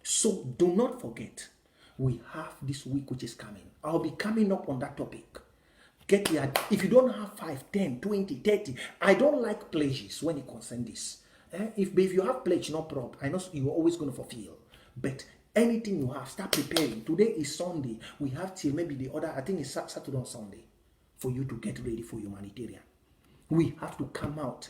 S1: So do not forget, we have this week which is coming. I'll be coming up on that topic. Get here. If you don't have 5, 10, 20, 30, I don't like pleasures when it concerns this. If you have pledge, no problem. I know you're always going to fulfill. But anything you have, start preparing. Today is Sunday. We have till maybe the other, I think it's Saturday or Sunday, for you to get ready for humanitarian. We have to come out.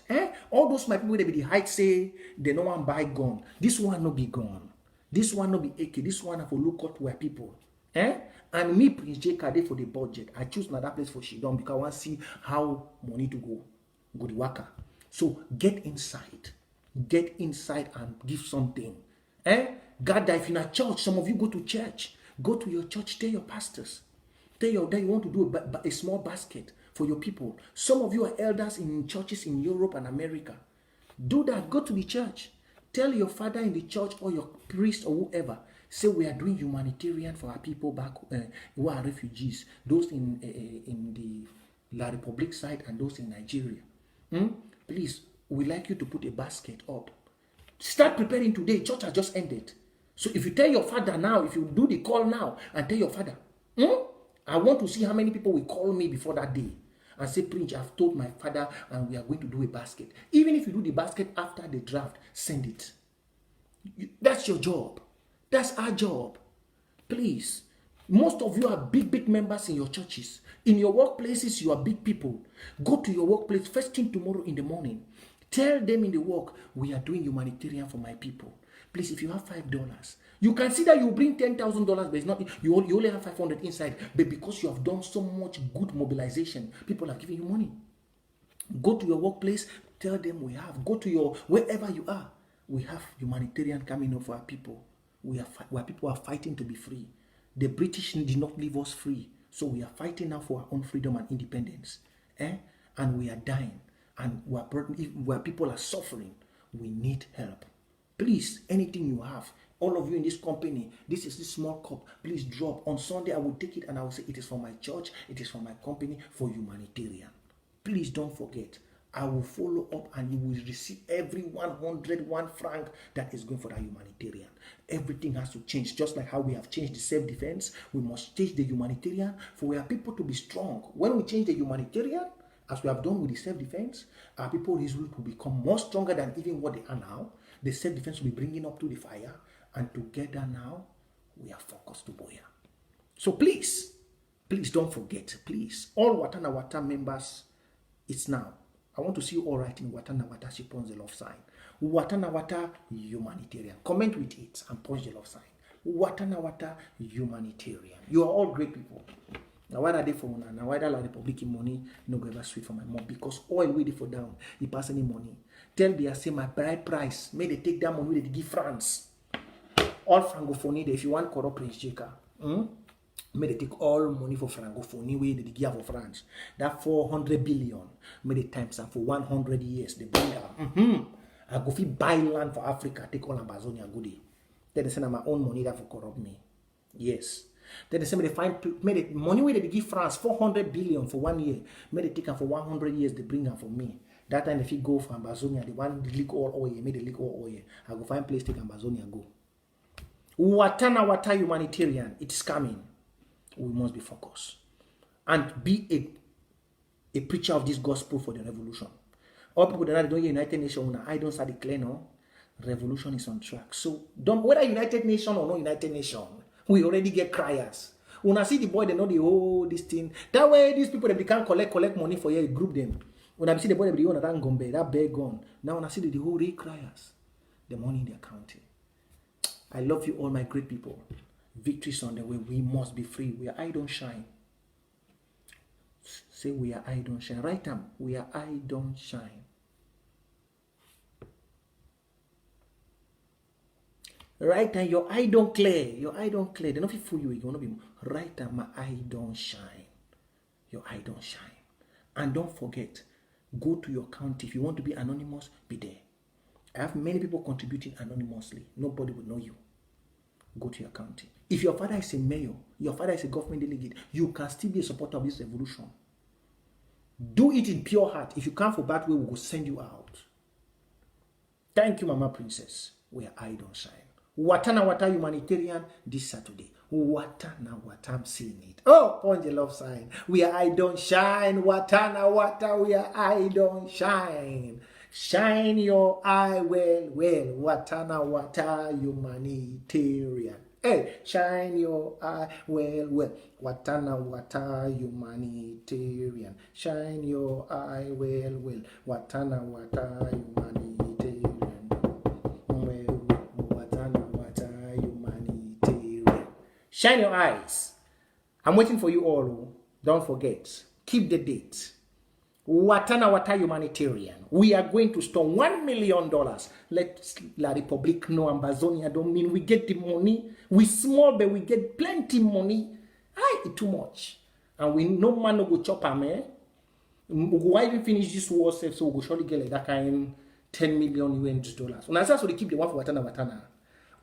S1: All those my people, they be the height say they no one buy gun. This one no be gun. This one no be AK. This one have to look out where people. And me, Prince J. Kade for the budget. I choose another place for Shidon because I want to see how money to go the worker. So get inside. Get inside and give something. God, if in a church, some of you go to church. Go to your church, tell your pastors. Tell your dad you want to do a small basket for your people. Some of you are elders in churches in Europe and America. Do that. Go to the church. Tell your father in the church or your priest or whoever. Say we are doing humanitarian for our people back who are refugees. Those in the La Republic side and those in Nigeria. Please, we'd like you to put a basket up. Start preparing today. Church has just ended. So if you tell your father now, if you do the call now and tell your father, I want to see how many people will call me before that day and say, Prince, I've told my father and we are going to do a basket. Even if you do the basket after the draft, send it. That's your job. That's our job. Please. Most of you are big members in your churches. In your workplaces, you are big people. Go to your workplace first thing tomorrow in the morning. Tell them in the work, we are doing humanitarian for my people. Please, if you have $5, you can see that you bring $10,000, but it's not, you only have 500 inside. But because you have done so much good mobilization, people are giving you money. Go to your workplace, tell them we have. Go to your, wherever you are, we have humanitarian coming up for our people. Where people are fighting to be free. The British did not leave us free. So we are fighting now for our own freedom and independence. And we are dying. And where people are suffering, we need help. Please, anything you have, all of you in this company, this is this small cup, please drop. On Sunday, I will take it and I will say, it is for my church, it is for my company, for humanitarian. Please don't forget. I will follow up and you will receive every 101 franc that is going for that humanitarian. Everything has to change. Just like how we have changed the self-defense, we must change the humanitarian for our people to be strong. When we change the humanitarian, as we have done with the self-defense, our people will become more stronger than even what they are now. The self-defense will be bringing up to the fire, and together now, we are focused to Boya. So please don't forget, please, all Watana Wata members, it's now. I want to see you all writing Watana Wata, she punch the love sign. Watana Wata humanitarian. Comment with it and punch the love sign. Watana Wata humanitarian. You are all great people. Now why are they for una? Now why are La Republic money no go ever sweet for my mom? Because oil way they for down. He pass any money. Tell they say my bride price. May they take that money they give France. All francophonie. If you want corrupt Prince Jeka, may they take all money for francophonie way they give for France. That 400 billion. May they times and for 100 years they bring them. I go fit buy land for Africa. Take all Amazonia goodie. Then they send my own money that for corrupt me. Yes. Then they say they find made the money where they give France 400 billion for 1 year. May they take them for 100 years. They bring them for me. That time if you go for Amazonia, they want to leak all oil. May they leak all oil. I go find place take Amazonia go. Watana Wata humanitarian. It is coming. We must be focused and be a preacher of this gospel for the revolution. All people that don't United Nations, I don't start declare no. Revolution is on track. So don't whether United Nation or no United Nation, we already get criers. When I see the boy, they know the whole this thing. That way, these people they can collect money for you, group them. When I see the boy, they own that gombe, that bear gone. Now when I see the whole real criers, the money in their county. I love you all, my great people. Victory's on the way. We must be free. We are I don't shine. Say we are I don't shine. Right time. We are I don't shine. Right time. Your eye don't clear. Your eye don't clear. They don't fool you. You're gonna be right time. My eye don't shine. Your eye don't shine. And don't forget. Go to your county. If you want to be anonymous, be there. I have many people contributing anonymously. Nobody will know you. Go to your county. If your father is a mayor, your father is a government delegate, you can still be a supporter of this revolution. Do it in pure heart. If you come for bad way, we will send you out. Thank you, Mama Princess. Where I don't shine. Watana Wata humanitarian this Saturday. Watana Wata, I'm seeing it. Oh, on the love sign. Where I don't shine. Watana Wata, where I don't shine. Shine your eye well, watana wata humanitarian. Hey, shine your eye well, watana wata humanitarian. Shine your eye well, watana wata humanitarian. Watana wata humanitarian. Shine your eyes. I'm waiting for you all. Don't forget. Keep the date. Watana Wata Humanitarian. We are going to store $1 million. Let La Republic know Ambazonia don't mean we get the money. We small, but we get plenty money. It's too much. And we no man no go chop am, eh? We go even finish this war, so we go surely get like that kind $10 million US dollars. And that's why they keep the one for Watana Watana.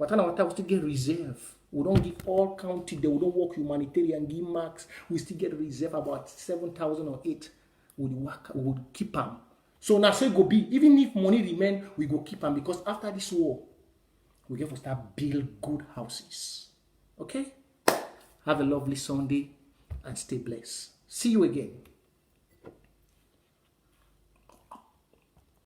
S1: Watana Wata will still get reserve. We don't give all county, they don't work humanitarian, give max. We still get reserve about 7,000 or 8. We would keep them. So now say go be, even if money remain, we go keep them because after this war, we get to start build good houses. Okay? Have a lovely Sunday and stay blessed. See you again.